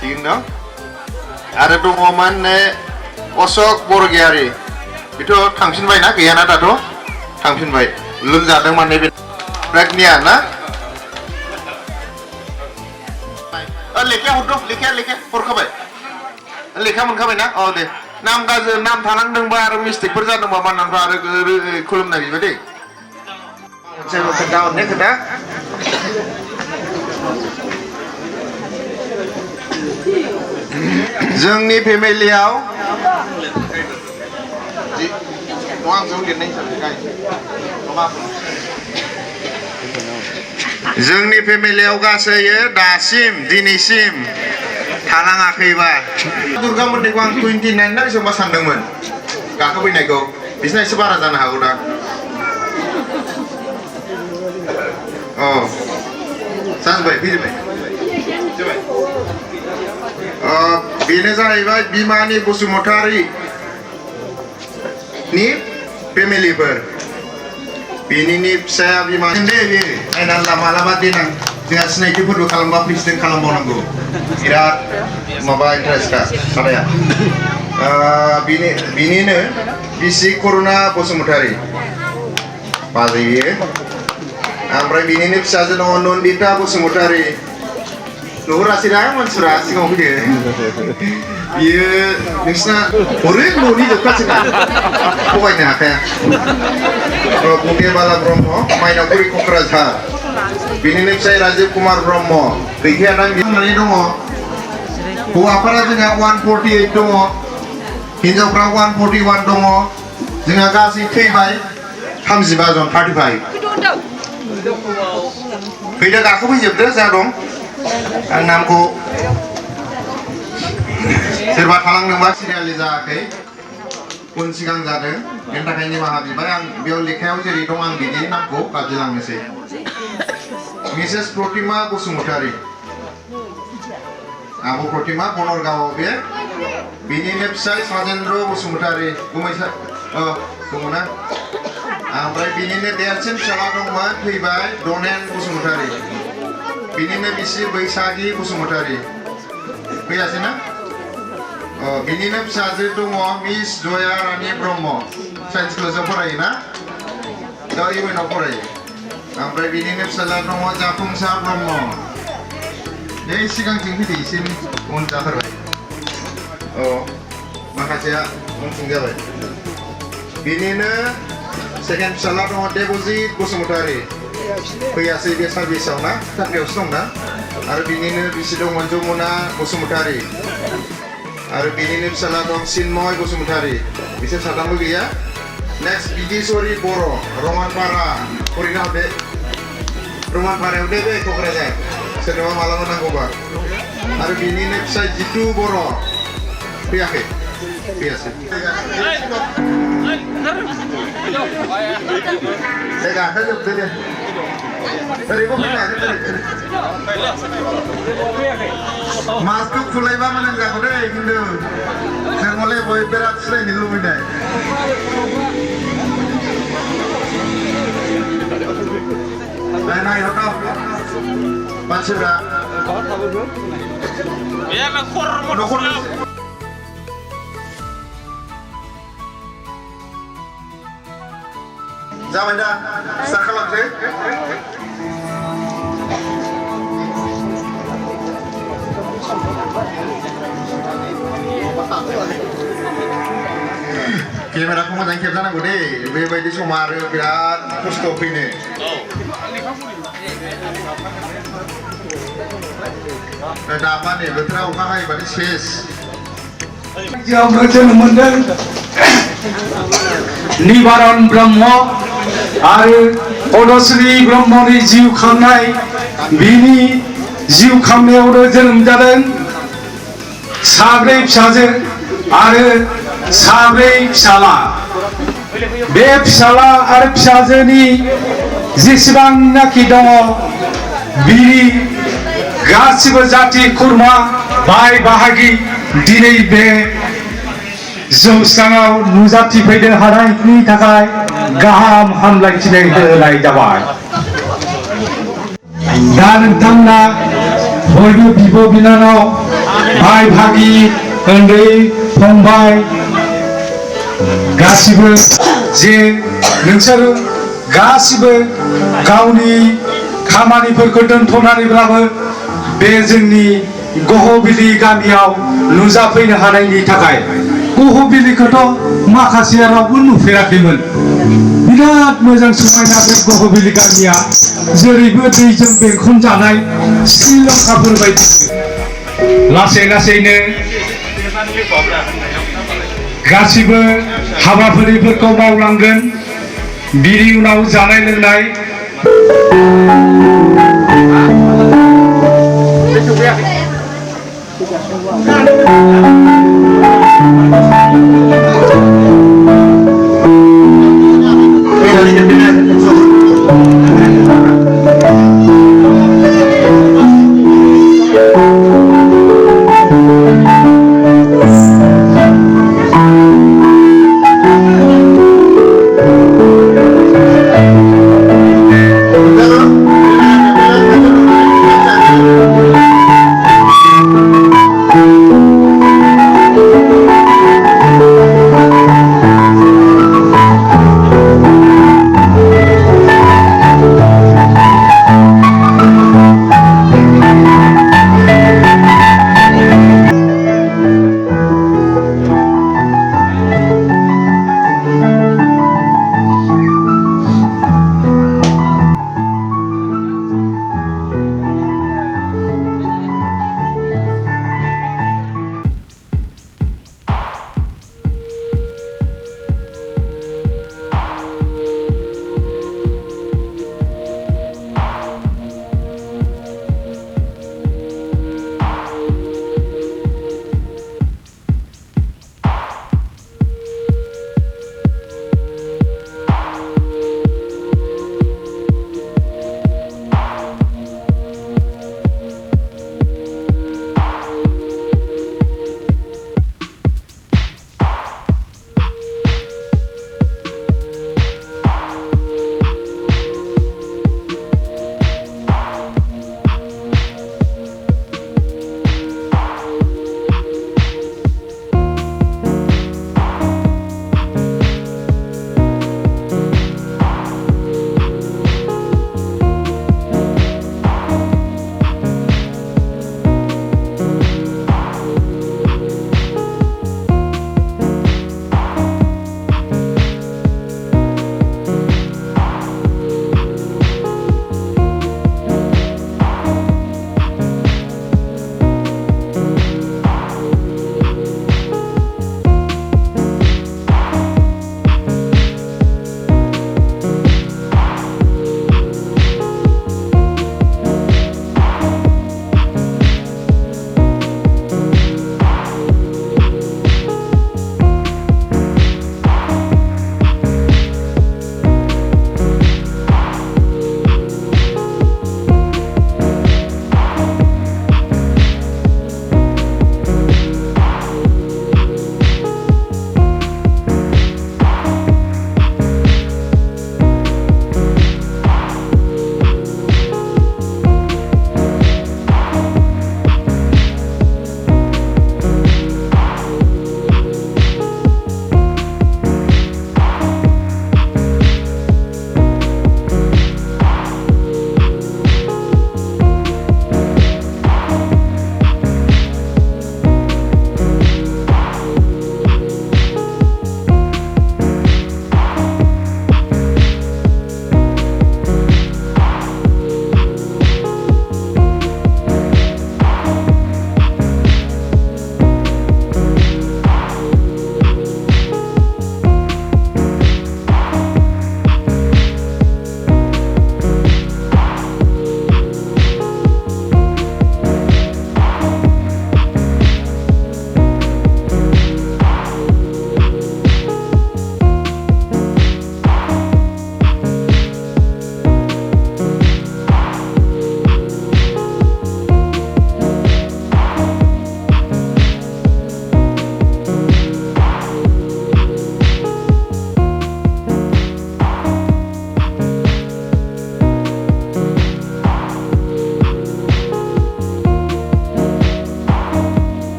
थिगैनो दं आरो दङमोन अशोक बरगयारी बेथ' थांफिनबायना गैयाना दाथ' थांफिनबाय लोमजादों माने बे प्रज्ञा ना लेखा हरदो लेखा हरखाबाय लेखा मोनखाबायना दे नाम नाम थानांदोंबा आरो मिस्टेकफोर जादोंबा माननानैबा आरो खुलुमनाय बिबाय दै खोथा हरनाय खोथा जोंनि फेमिलियाव जोंनि फेमिलियाव गासै दासिम दिनैसिम थालाङाखैबा दुर्गा मन्दिरखौ आं 29 ना बेसेबांबा सानदोंमोन गाखोफैनायखौ बिसिना एसे बारा जानो हागौ दा जाजोब्बाय फैजोब्बाय बेनो जाहैबाय बिमानि बसुमतारीनि फेमिलिफोर बेनिनि फिसाया बिमानि दे बे नायना मालाबा देनां जोंहा सिनायथि फोरबो खालामबा प्रेसिडेन्ट खालामबावनांगौ बिराद माबा इन्टारेस्टखा सादाया बिनिनो बिसि करुणा बसुमतारी बाजै बियो ओमफ्राय बिनिनो फिसाजो दङ नन्दिता बसुमतारी नुहुरासैना मानसिफ्रा सिगाङाव फैदो बियो नोंसिना हरै न'नि जोबखासैना थगायनो हाखाया गंगे बाला ब्रह्म माइनावगुरि क'क्राझार बिनिनो फिसाय राजीव कुमार ब्रह्म गैखायाना बिमानि दङ हौवाफोरा जोंहा 148 दङ हिनजावफ्रा 141 दङ जोंहा गासै थैबाय 35 जन 35 फैदो गाखोफैजोबदो जा दं आं नामखौ सोरबा थालांदोंबा सिरियालि जायाखै उन सिगां जादों बेनि थाखाय निमाहा बिबाय आं बेयाव लेखायाव जेरै दं आं बिनि नामखौ गाबज्रिलांनोसै मिसेस प्रतिमा बसुमतारी आब' प्रतिमा बनरगावआव बे बिनिनो फिसाय साजेन्द्र बसुमतारी गुमैसा दङना ओमफ्राय बिनिनो देरसिन फिसाला दंमोन फैबाय दनेन बसुमतारी बिनिनो बिसि बैसागि बसुमतारी फैयासैना बिनिनो फिसाजो दङ मिस जया रानी ब्रह्म साइन्स कलेजाव फरायोना दा इउएनआव फरायो ओमफ्राय बिनिनो फिसाला दङ जाफुंसार ब्रह्म बे सिगांथिं फैदो एसे उन जाथारबाय माखासेया उनथिं जाबाय बिनिनो सेकेन्ड फिसाला दङ देबजित बसुमतारी फैयासै बे सार्भिसाव ना साख्रियावसो दं ना आरो बिनिनो बिसि दंमोन जमुना बसुमतारी आरो बिनिनो फिसाला दं चिन्मय बसुमतारी बिसोर साथामबो गैया नेक्स्ट बिदिसरि बर' रमानपारा फरिना हरदो रमानपारायाव दे बे क'क्राझार सोरनोबा मालाबा नांगौबा आरो बिनिनो फिसाय जितु बर' फैयाखै फैयासै दे गाखोजोबदो दे ओरैबो फैनो हागोन मास्कखौ खुलायबा मोजां जागौ दे खिन्थु जों हले बयबो बिराद सिनायनो लुबैनाय नायहरदाव मानसिफ्रा जाबाय दा स्टार्ट खालामसै केमेराखौ मोजाङै खेबजानांगौ दे बेबायदि समा आरो बिराद खस्थ' फैनो दा माने बोथोरा अखा हायोबाथाय सेस
जोनोम मोनदों निबारन ब्रह्म आरो पदस्रि ब्रह्मनि जिउ खांनाय बिनि जिउ खांनायावनो जोनोम जादों साब्रै फिसाजो आरो साब्रै फिसाला बे फिसाला आरो फिसाजोनि जेसेबांनाखि दङ बिनि गासिबो जाति खुरमा बाय बाहागि दिनै बे जौस्राङाव नुजाथिफैनो हानायनि थाखाय गाहाम हामलायथिनाय होनाय जाबाय दा नोंथांमोना बयबो बिब' बिनानाव भाय भागि उन्दै फंबाय गासिबो जे नोंसोर गासिबो गावनि खामानिफोरखौ दोनथ'नानैब्लाबो बे जोंनि गहबिलि गामियाव नुजाफैनो हानायनि थाखाय गहबिलिखौथ' माखासेया रावबो नुफेराखैमोन बिराद मोजां समायना बे गहबिलि गामिया जेरैबो दैजों बेंखनजानाय श्रीलंकाफोर बायदि लासै लासैनो गासिबो हाबाफारिफोरखौ मावलांगोन बिनि उनाव जानाय लोंनाय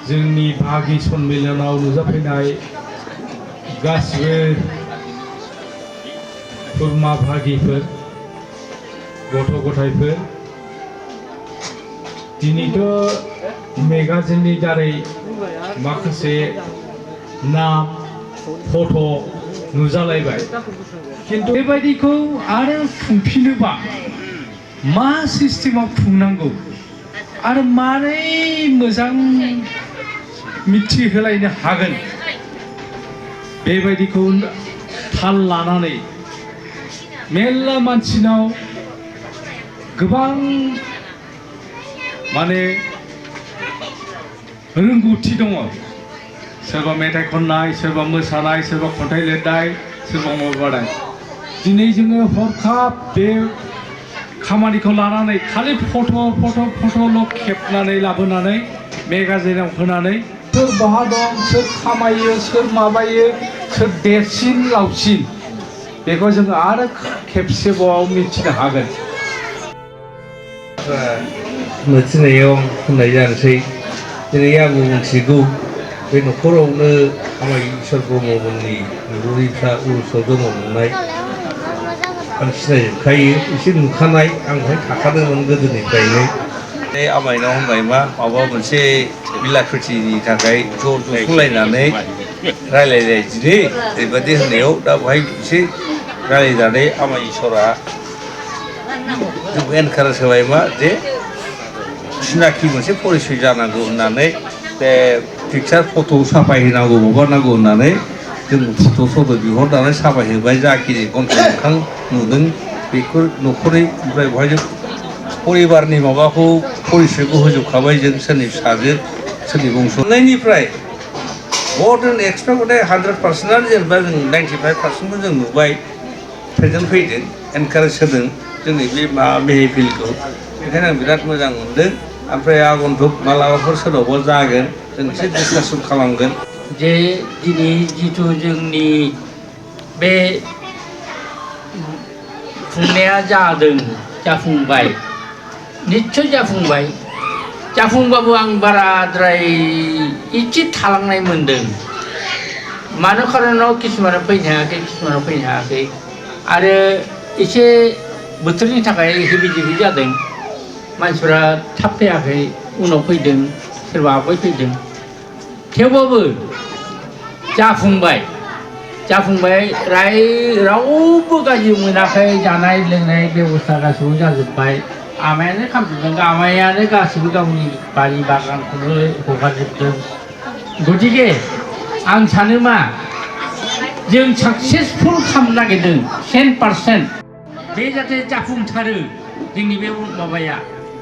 जोंनि बाहागि सन्मिलनाव नुजाफैनाय गासिबो खुरमा भागिफोर गथ' गथायफोर दिनैथ' मेगाजिननि दारै माखासे नाम फट' नुजालायबाय किन्तु बेबायदिखौ आरो खुंफिनोबा मा सिस्टेमाव खुंनांगौ आरो मारै मोजां मिथिहोलायनो हागोन बेबायदिखौ थाल लानानै मेल्ला मानसिनाव गोबां माने रोंगौथि दङ सोरबा मेथाइ खननाय सोरबा मोसानाय सोरबा खन्थाइ लिरनाय सोरबा माबानाय दिनै जोङो हरखाब बे खामानिखौ लानानै खालि फट'ल' खेबनानै लाबोनानै मेगाजिनाव होनानै सोर बहा दं सोर खामायो सोर माबायो सोर देरसिन लावसिन बेखौ जोङो आरो खेबसेबाव मिथिनो हागोन
मिथिनायाव होननाय जानोसै दिनै आंबो मिथिगौ बे न'खरावनो आमाय इसोर ब्रह्ममोननि बिबुरैफ्रा उरुसाव जोनोम मोननाय आं सिनायजोबखायो एसे नुखानाय आं बेहाय थाखादोंमोन गोदोनिफ्रायनो बे आमायनाव होनबाय मा माबा मोनसे बिलाखृतिनि थाखाय ज' ज'खलायनानै रायलायलायदिनि ओरैबायदि होननायाव दा बेहाय एसे रायलायनानै आमाय इसरा जोंखौ एनकारेज होबाय मा जे सिनाखि मोनसे परिचय जानांगौ होननानै बे पिकचार फट' साफायहोनांगौ माबानांगौ होननानै जों फट' बिहरनानै साफायहोबाय जाखिनि गन्थं नुदों बेखौ न'खरनि ओमफ्राय बेवहाय जों परिबारनि माबाखौ परिचयखौ होजोबखाबाय जों सोरनि फिसाजो सोरनि बंस' मोननायनिफ्राय more than expect 100%आनो जेनेबा जों 95%खौ जों नुबाय प्रेजेन्ट फैदों एनकारेज होदों जोंनि बे मेहफिलखौ बेखायनो आं बिराद मोजां मोनदों ओमफ्राय आगन्तुक मालाबाफोर सोरनावबा जागोन जों एसे डिसकासन खालामगोन
जे दिनै जिथु जोंनि बे खुंनाया जादों जाफुंबाय निस्सय जाफुंबाय जाफुंबाबो आं बाराद्राय एसे थालांनाय मोनदों मानो खारनाव किसुमाना फैनो हायाखै किसुमाना फैनो हायाखै आरो एसे बोथोरनि थाखाय हेबि जेबि जादों मानसिफ्रा थाब फैयाखै उनाव फैदों सोरबा आवगाय फैदों थेवबाबो जाफुंबाय रावबो गाज्रि मोनाखै जानाय लोंनाय बेबस्था गासिबो जाजोब्बाय आमायानो खालामजोबदों आमायानो गासिबो गावनि बारि बागानखौनो हगारजोबदों गतिके आं सानो मा जों साक्सेसफुल खालामनो नागिरदों 100% बे जाहाथे जाफुंथारो जोंनि बे माबाया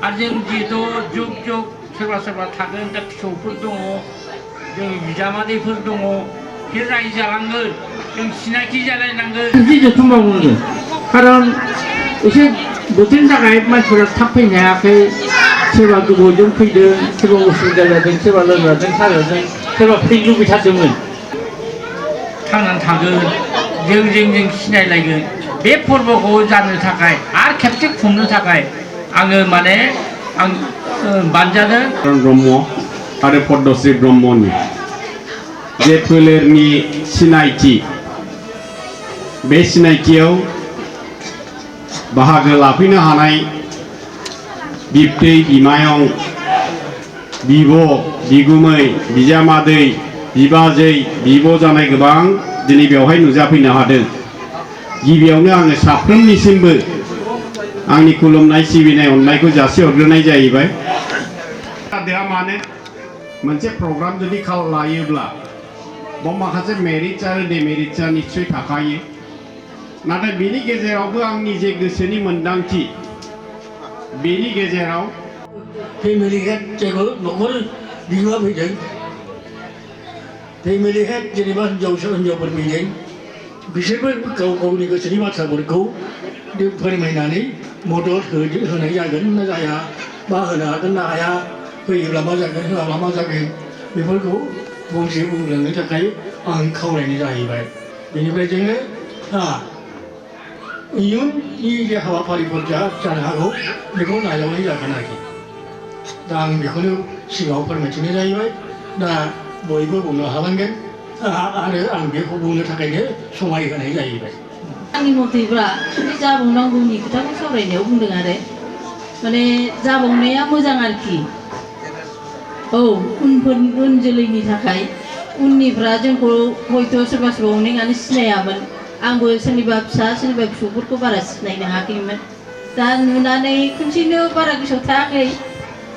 आरो जों जिहेतु जुग जुग सोरबा सोरबा थागोन दा फिसौफोर दङ जों बिजामादैफोर दङ बे रायजो जालांगोन जों सिनाखि जालायनांगोन बिदि जोथोन मावनांगोन खारन एसे बोथोरनि थाखाय मानसिफोरा थाब फैनो हायाखै सोरबा गोबावजों फैदों सोरबा उसुबिदा जादों सोरबा लोमजादों साजादों सोरबा फैनो लुबैथारदोंमोन थांनानै थागोन जों सिनायलायगोन बे फोरबोखौ जानो थाखाय आरो खेबसे खुंनो थाखाय आङो माने आं बानजादों
ब्रह्म आरो पद्मश्री ब्रह्मनि जे फोलेरनि सिनायथि बे सिनायथियाव बाहागो लाफैनो हानाय बिबथै बिमायं बिब' बिगुमै बिजामादै बिबाजै बिब' जानाय गोबां दिनै बेवहाय नुजाफैनो हादों गिबियावनो आङो साफ्रोमनिसिमबो आंनि खुलुमनाय सिबिनाय अननायखौ जासिहरग्रोनाय जाहैबाय देहा माने मोनसे प्रग्राम जुदि लायोब्ला बाव माखासे मेरिट्स आरो डिमेरिट्सआ निश्चय थाखायो नाथाय बेनि गेजेरावबो आंनि जे गोसोनि मोन्दांथि बेनि गेजेराव
फेमिलि हेड जेबो न'खर बिगोमा फैदों फेमिलि हेड जेनेबा हिनजावफोर फैदों बिसोरबो गाव गावनि गोसोनि बाथ्राफोरखौ फोरमायनानै मदद होनाय जागोन ना जाया मा होनो हागोन ना हाया होयोब्ला मा जागोन होआब्ला मा जागोन बेफोरखौ बुंलांनो थाखाय आं खावलायनाय जाहैबाय बेनिफ्राय जोङो इयुननि जे हाबाफारिफोर जानो हागौ बेखौ नाजावनाय जागोन आरोखि दा आं बेखौनो सिगाङाव फोरमायथिनाय जाहैबाय दा बयबो बुंनो हालांगोन आरो आं बेखौ बुंनो थाखायनो समाय होनाय जाहैबाय
आंनि मथेब्ला जाबावनांगौनि खोथाखौ सावरायनायाव बुंदों आरो माने जाबावनाया मोजां आरोखि औ उन जोलैनि थाखाय उननिफ्रा जोंखौ हयथ' सोरबा सोरबा अनेकआनो सिनायामोन आंबो सोरनिबा फिसा सोरनिबा फिसौफोरखौ बारा सिनायनो हायाखैमोन दा नुनानै खनसेनो बारा गोसोआव थायाखै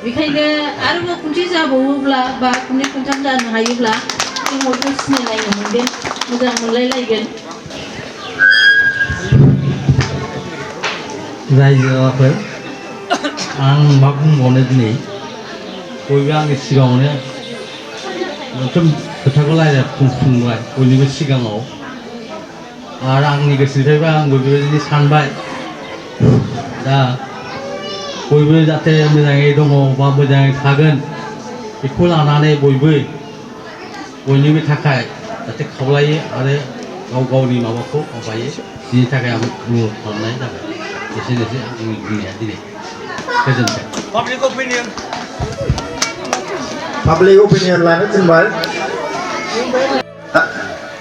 बेखायनो आरोबाव खनसे जाबावोब्ला बा खननै खनथाम जानो हायोब्ला जों बयबो सिनायलायनो मोनगोन मोजां मोनलायलायगोन
रायजो राजाफोर आं मा बुंबावनो दिनै बयबो आंनि सिगाङावनो मोनफ्रोम खोथाखौ बुंबाय बयनिबो सिगाङाव आरो आंनि गोसोनिफ्रायबो आंबो बेबायदि सानबाय दा बयबो जाहाथे मोजाङै दङ बा मोजाङै थागोन बेखौ लानानै बयबो बयनिबो थाखाय जाहाथे खावलायो आरो गाव गावनि माबाखौ माबायो बिनि थाखाय आं बुंनो खालामनाय जाबाय एसेनोसै आंनि बुंनाया दिनै गोजोन्थों
पाब्लिक अपिनियन लानो थिनबाय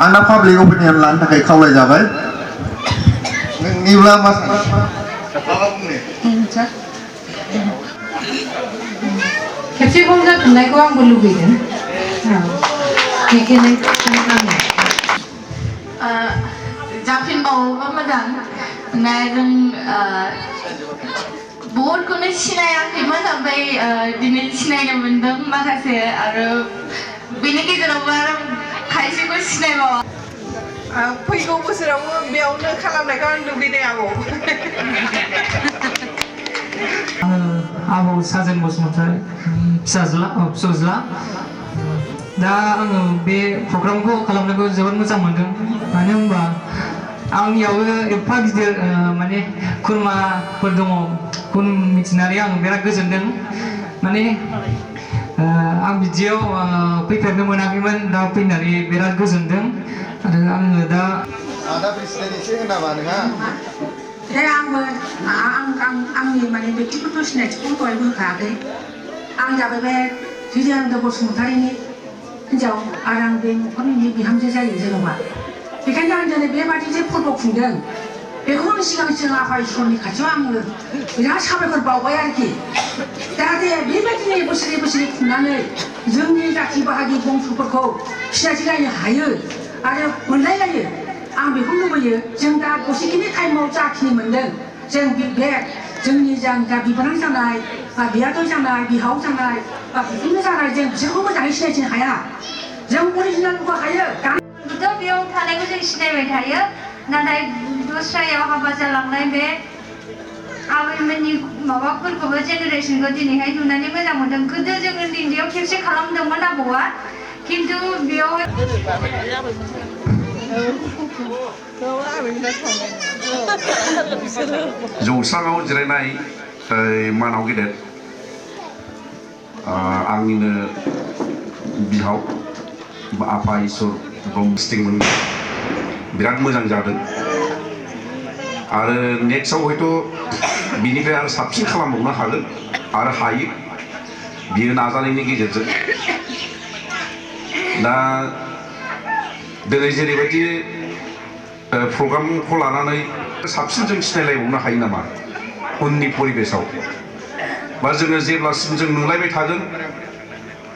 आंना पाब्लिक अपिनियन लानो थाखाय खावलायजाबाय नोंनिब्ला मा
खेबसे बुंजाफिननायखौ आंबो लुबैदों बेखायनो
जाफिनबावोबा मोजां ना जों बहुदखौनो सिनायाखैमोन ओमफ्राय दिनै सिनायनो मोनदों माखासे आरो बेनि गेजेरावबो आरो खायसेखौ सिनायबावा
फैगौ बोसोरावबो बेयावनो खालामनायखौ आं लुबैदों आबौ
आबौ साजेन बसुमतारी फिसाज्ला दा आङो बे प्रग्रामखौ खालामनायखौ जोबोद मोजां मोनदों मानो होनबा आंनियावबो एफा गिदिर माने खुरमाफोर दङ खुन मिथिनानै आं बिराद गोजोनदों माने आं बिदियाव फैफेरनो मोनाखैमोन दा फैनानै बिराद गोजोनदों आरो आङो दा
आदा प्रेसिडेन्ट एसे होनाबा नोंहा
आंबो आंनि माने बेक्तिगत सिनायथिखौ दहायबो होखायाखै आं जाबाय बे जयन्त बसुमतारीनि हिन्जाव आरो आं बे न'खरनि बिहामजो जायो जेन'बा बेखायनो आं दिनै बेबादि जे फोरबो खुंदों बेखौ आं सिगां आफा इसोरनि खाथियाव आङो बिराद साबायखर बावबाय आरोखि जाहाथे बेबायदिनो बोसोरै खुंनानै जोंनि जाथि बाहागि बंस'फोरखौ सिनायथिलायनो हायो आरो मोनलायलायो आं बेखौ लुबैयो जों दा दसेखिनि टाइमाव जाखिनि मोनदों जों बे जोंनि दा बिबोनां जानाय बा बियादै जानाय बिहाव जानाय बा बिखुनजो जानाय जों बिसोरखौ मोजाङै सिनायथिनो हाया जों अरिजिनेलखौ हायो
बेयाव थानायखौ जों सिनायबाय थायो नाथाय दस्रायाव हाबा जालांनाय बे आबैमोननि माबाफोरखौबो जेनेरेसनखौ दिनैहाय नुनानै मोजां मोनदों गोदो जों उन्दैयाव खेबसे खालामदोंमोन आबौआ खिन्थु बेयाव
जौस्राङाव जिरायनाय मानाव गेदेर आंनिनो बिहाव आफा इसोर ब्रह्मस्टिंमोन बिराद मोजां जादों आरो नेक्स्टआव हयथ' बिनिफ्राय आरो साबसिन खालामबावनो हागोन आरो हायो बियो नाजानायनि गेजेरजों दा दिनै जेरैबायदि प्रग्रामखौ लानानै साबसिन जों सिनायलायबावनो हायो नामा उननि परिबेसाव बा जोङो जेब्लासिम जों नुलायबाय थागोन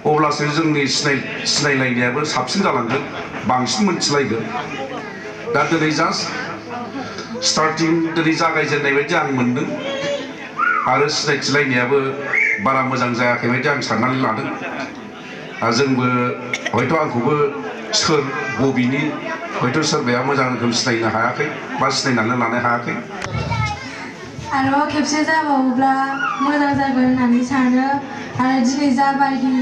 अब्लासो जोंनि सिनायलायनायाबो साबसिन जालांगोन बांसिन मोनथिलायगोन दा दिनै जास्ट स्टार्टिं दिनै जागायजेननाय बायदि आं मोनदों आरो सिनायथिलायनायाबो बारा मोजां जायाखै बायदि आं साननानै लादों जोंबो हयथ' आंखौबो सोर बबेनि हयथ' सोरबाया मोजां रोखोम सिनायनो हायाखै बा सिनायनानै लानो हायाखै
आरो खेबसे जाबावोब्ला मोजां जागोन होननानै सानो आरो दिनै जाबायदि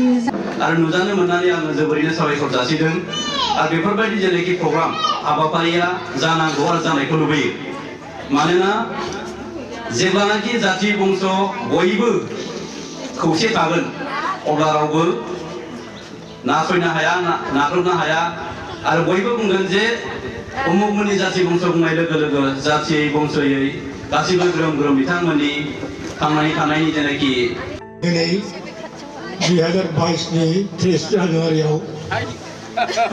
आरो नुजानो मोननानै आङो जोबोरैनो साबायखर जासिदों आरो बेफोरबायदि जेनाखि प्रग्राम हाबाफारिया जानांगौ आरो जानायखौ लुबैयो मानोना जेब्लानाखि जाथि बंस बयबो खौसे थागोन अब्ला रावबो नासयनो हाया नाख्रबनो हाया आरो बयबो बुंगोन जे उमुगमोननि जाथि बंस बुंनाय लोगो लोगो जाथियै बंसयै गासिबो ग्रोम ग्रोम बिथांमोननि थांनानै थानायनि जेनाखि
दिनै 2022 नि 30 जानुवारियाव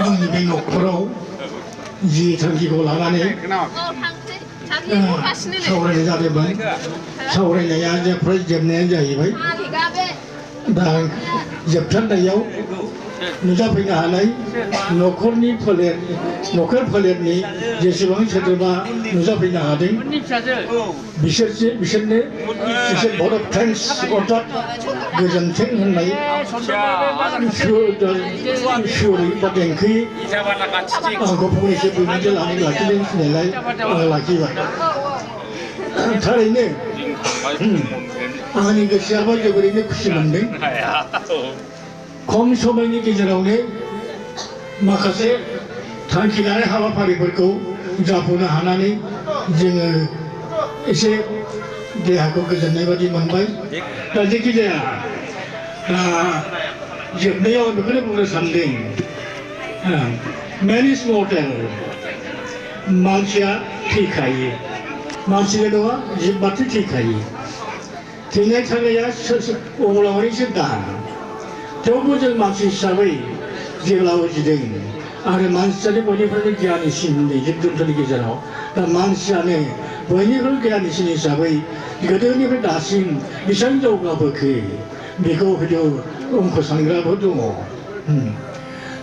आंनि बे न'खराव जि थांखिखौ लानानै सावरायनाय जादोंमोन सावरायनाया फ्राय जोबनायानो जाहैबाय दा जोबथारनायाव नुजाफैनो हानाय न'खर फोलेरनि जेसेबां सोद्रोमा नुजाफैनो हादों बिसोरनो एसे भट अफ थेंक्स अर्थात गोजोन्थों होननाय सुरै बा देंखोयै आंखौ फंनैसो बिबुंथि लानानै लाखिदों थिननायलाय आं लाखिबाय थारैनो आंनि गोसोआबो जोबोरैनो खुसि मोनदों खम समनि गेजेरावनो माखासे थांखि लानाय हाबाफारिफोरखौ जाफुंनो हानानै जोङो एसे देहाखौ गोजोननाय बादि मोनबाय दा जेखि जाया जोबनायाव बेखौनो बुंनो सानदों मेन इज मर्टेल मानसिया थैखायो मानसिल' नङा जिब माथो थैखायो थैनाय थांनाया अब्लाबोसो दान थेवबो जों मानसि हिसाबै जेब्लाबो जिदों आरो मानसियानो बयनिफ्रायबो गियानिसिन होनदों जिब जुन्थुनि गेजेराव दा मानसियानो बयनिख्रुइ गियानिसिन हिसाबै गोदोनिफ्राय दासिम बेसेबां जौगाबोखो बेखौ हयथ' अंक सानग्राबो दङ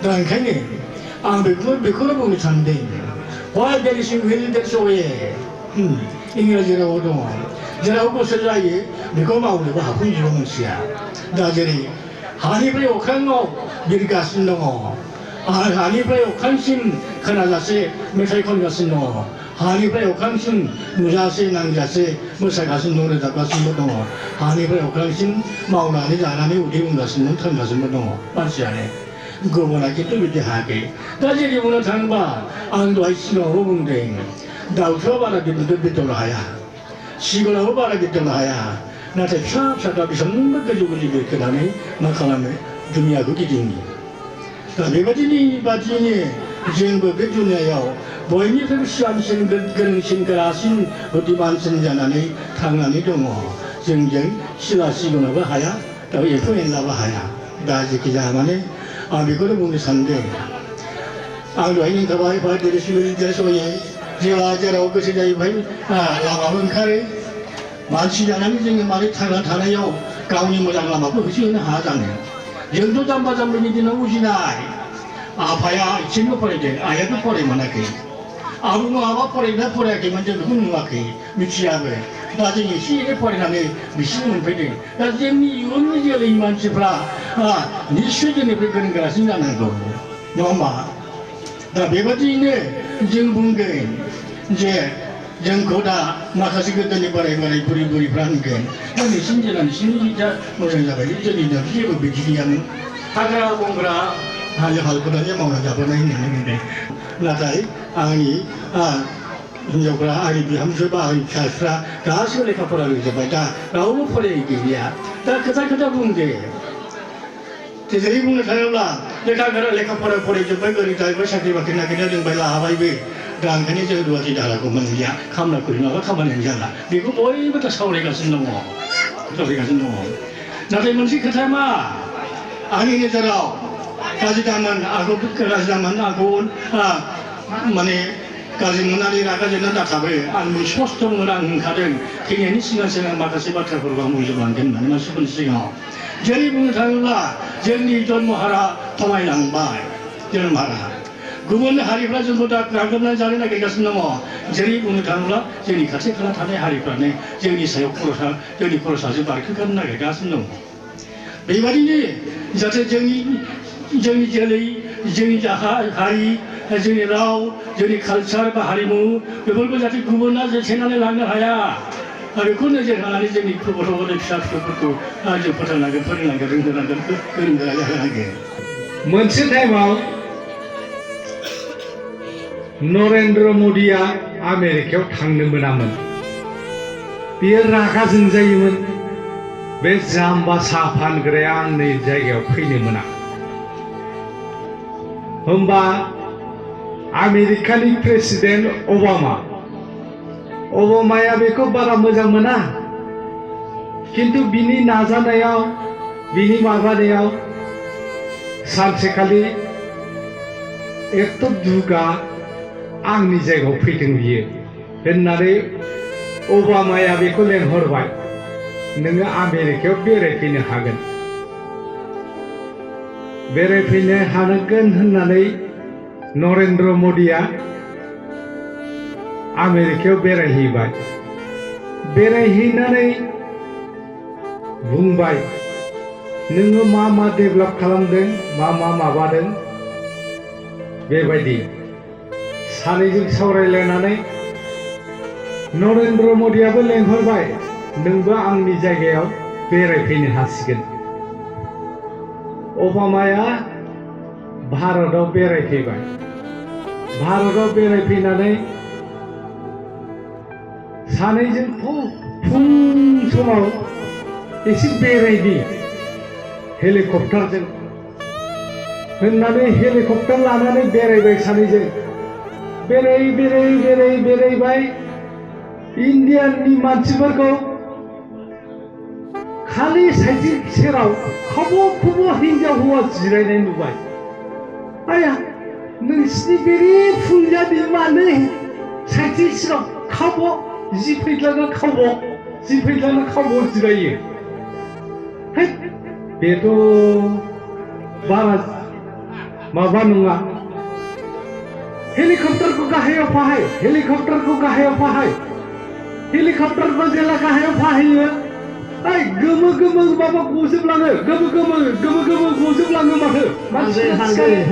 दा ओंखायनो आं बेखौनो बुंनो सानदों why there is will there is way इंराजि रावाव दङ जेराव गोसो जायो बेखौ मावनोबो हाफुंजोबो मानसिया दा जेरै हानिफ्राय अख्राङाव बिरगासिनो दङ हानिफ्राय अख्रांसिम खोनाजासे मेथाइ खनगासिनो दङ हानिफ्राय अख्रांसिम नुजासे नांजासे मोसागासिनो दं रोजाबगासिनो दङ हानिफ्राय अख्रांसिम मावनानै जानानै उदै बुंगासिनो दं थांगासिनो दङ मानसियानो गुबुना खिन्थु बिदि हायाखै दा जेरै बुंनो थाङोबा आं दहाय सिगाङावबो बुंदों दाउथुआ बारा बिरनो हाया सिगुनाबो बारा बिरनो हाया नाथाय फिसा फिसा बेसेबांबा गोजौ गोजौ बिरखोनानै मा खालामो दुनियाखौ गिदिङो दा बेबायदिनो जोंबो बे दुनियायाव बयनिफ्रायबो सिगांसिन गोरोंसिन गोरासिन बुद्धिमानसिन जानानै थांनानै दङ जोंजों सिला सिगुनाबो हाया दा एम्फौ एनलाबो हाया दा जेखि जाया माने आं बेखौनो बुंनो सानदों आं दहाय होनखाबाय भाई देरस'यै जेब्ला जेराव गोसो जायो भाई लामाबो ओंखारो मानसि जानानै जोङो मारै थांना थानायाव गावनि मोजां लामाखौ होसोहोनो हाया जानो जोंथ' जाम्बा जाम्बिनि दिनाव बुजिनाय आफाया एसेल' फरायदों आइयाबो फराय मोनाखै आबो नङाबा फरायना फरायाखैमोन जों बेखौ नुवाखै मिथियाबो दा जों एसे एनै फरायनानै बिसिम मोनफैदों दा जोंनि इयुननि जोलैनि मानसिफ्रा निस्सय जोंनिफ्राय गोरों गोरासिन जानांगौ नङा होमबा दा बेबादियैनो जों बुंगोन जे जोंखौ दा माखासे गोदोनि बोराय बुरिफ्रा होनगोन दा नोंसिनि जिल्ला नोंसिनि दा मोजां जाबाय जोंनियाव जेबो बिदि गैयामोन हाग्रा बंग्रा हालखौदानि मावना जाबोनाय होननानै बुंदों नाथाय आंनि हिन्जावफ्रा आंनि बिहामजो बा आंनि फिसाफ्रा गासैबो लेखा फरा रोंजोब्बाय दा रावबो फरायै गैलिया दा खोथा बुंदो जेरै बुंनो थाङोब्ला लेखा फरा फरायजोब्बाय गोरों जाहैबाय साख्रि बाख्रि नागिरना रोंबाय लाहाबायबो दा ओंखायनो जों रुवाथि दाहारखौ मोनलिया खामला खुरि माबा खामानियानो जाला बेखौ बयबो दा सावरायगासिनो दङ नाथाय मोनसे खोथाया मा आंनि नोजोराव गाज्रि दामोन आंखौ माने गाज्रि मोननानै रागा जोंना दाथाबो आं स्पस्त' मोन आं होनखादों थैनायनि सिगां माखासे बाथ्राफोरखौ आं बुंजोबलांगोन होननानै मानसिफोरनि सिगाङाव जेरै बुंनो थाङोब्ला जोंनि जन्म हारा खमायलांबाय जोनोम हारा गुबुन हारिफ्रा जोंखौ दा गाग्लोबनानै जानो नागिरगासिनो दङ जेरै बुंनो थाङोब्ला जोंनि खाथि खाला थानाय हारिफ्रानो जोंनि सायाव जोंनि खरसाजों बारखोगारनो नागिरगासिनो दङ बेबादिनो जाहाथे जोंनि जोलै जोंनि हारि जोंनि राव जोंनि कालचार बा हारिमु बेफोरखौ जाहाथे गुबुना सेनानै लांनो हाया बेखौ नोजोर होनानै जोंनि गथ' गथाय फिसा फिसौफोरखौ जों फोरोंनांगोन रोंहोनांगोन गोरों गोरा जाहोनांगोन
मोनसे टाइमाव नरेन्द्र मदिया आमेरिकायाव थांनो मोनामोन बेयो रागा जोंजायोमोन बे जाम्बा साहा फानग्राया आंनि जायगायाव फैनो मोना होमबा आमेरिकानि प्रेसिडेन्ट अबामाया बेखौ बारा मोजां मोना खिन्थु बिनि नाजानायाव
बिनि माबानायाव सानसेखालि एकदम दुगा आंनि जायगायाव फैदों बियो होननानै ओबामाया बेखौ लेंहरबाय नोङो आमेरिकायाव बेरायफैनो हागोन बेरायफैनो हागोन होननानै नरेन्द्र मदिया आमेरिकायाव बेरायहैबाय बेरायहैनानै बुंबाय नोङो मा मा डेभेलप खालामदों मा माबादों बेबायदि सानैजों सावरायलायनानै नरेन्द्र मदियाबो लेंहरबाय नोंबो आंनि जायगायाव बेरायफैनो हासिगोन ओबामाया भारताव बेरायफैबाय भारताव बेरायफैनानै सानैजों फुं समाव एसे बेरायनि हेलिकप्टारजों होननानै हेलिकप्टार लानानै बेरायबाय सानैजों बेरायबाय इन्डियाननि मानसिफोरखौ खालि साइथिं सेराव खब हिन्जाव हौवा जिरायनाय नुबाय आया नोंसिनि बेरे फुंजानि मानो साइथिं सेराव खब जि फैलाना खाव जिरायो बेथ' बारा माबा नङा हेलिकप्टारखौ गाहायाव फाहाय हेलिकप्टारखौ जेला गाहायाव फाहायो गोमो माबा गजोबलाङो गोमो गजोबलाङो माथो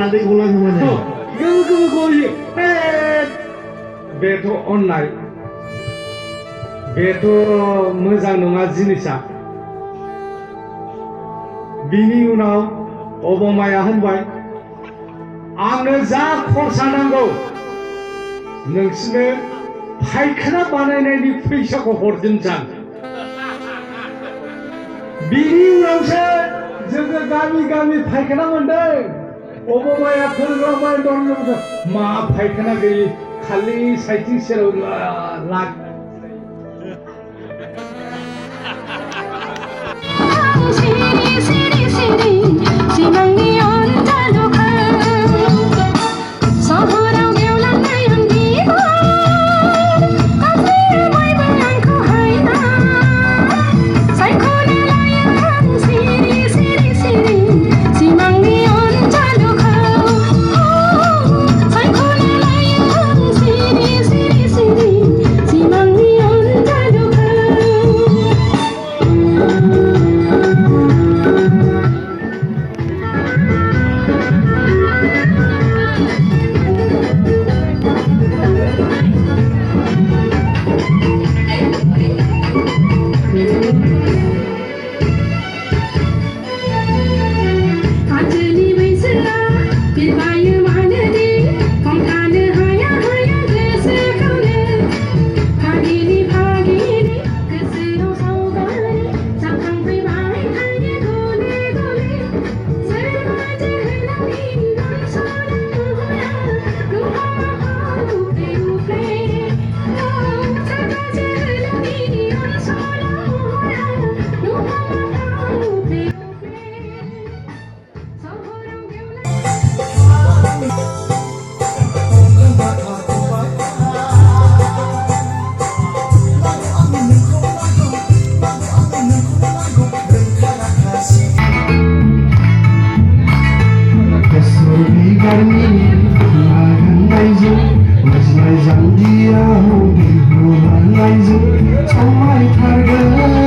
हादै गलाङो माने गोमो गयो बेथ' अननाय बेथ' मोजां नङा जिनिसा बिनि उनाव ओबामाया होनबाय आंनो जा खरसा नांगौ नोंसिनो फायखाना बानायनायनि फैसाखौ हरजोबसां बिनि उनावसो जोङो गामि फायखाना मोनदों ओबामाया फोरोंलांबाय मा फायखाना गैयै खालि साइथिं सेराव लाग
Janjiयाव बिरखौ लानायजों समायथारगोन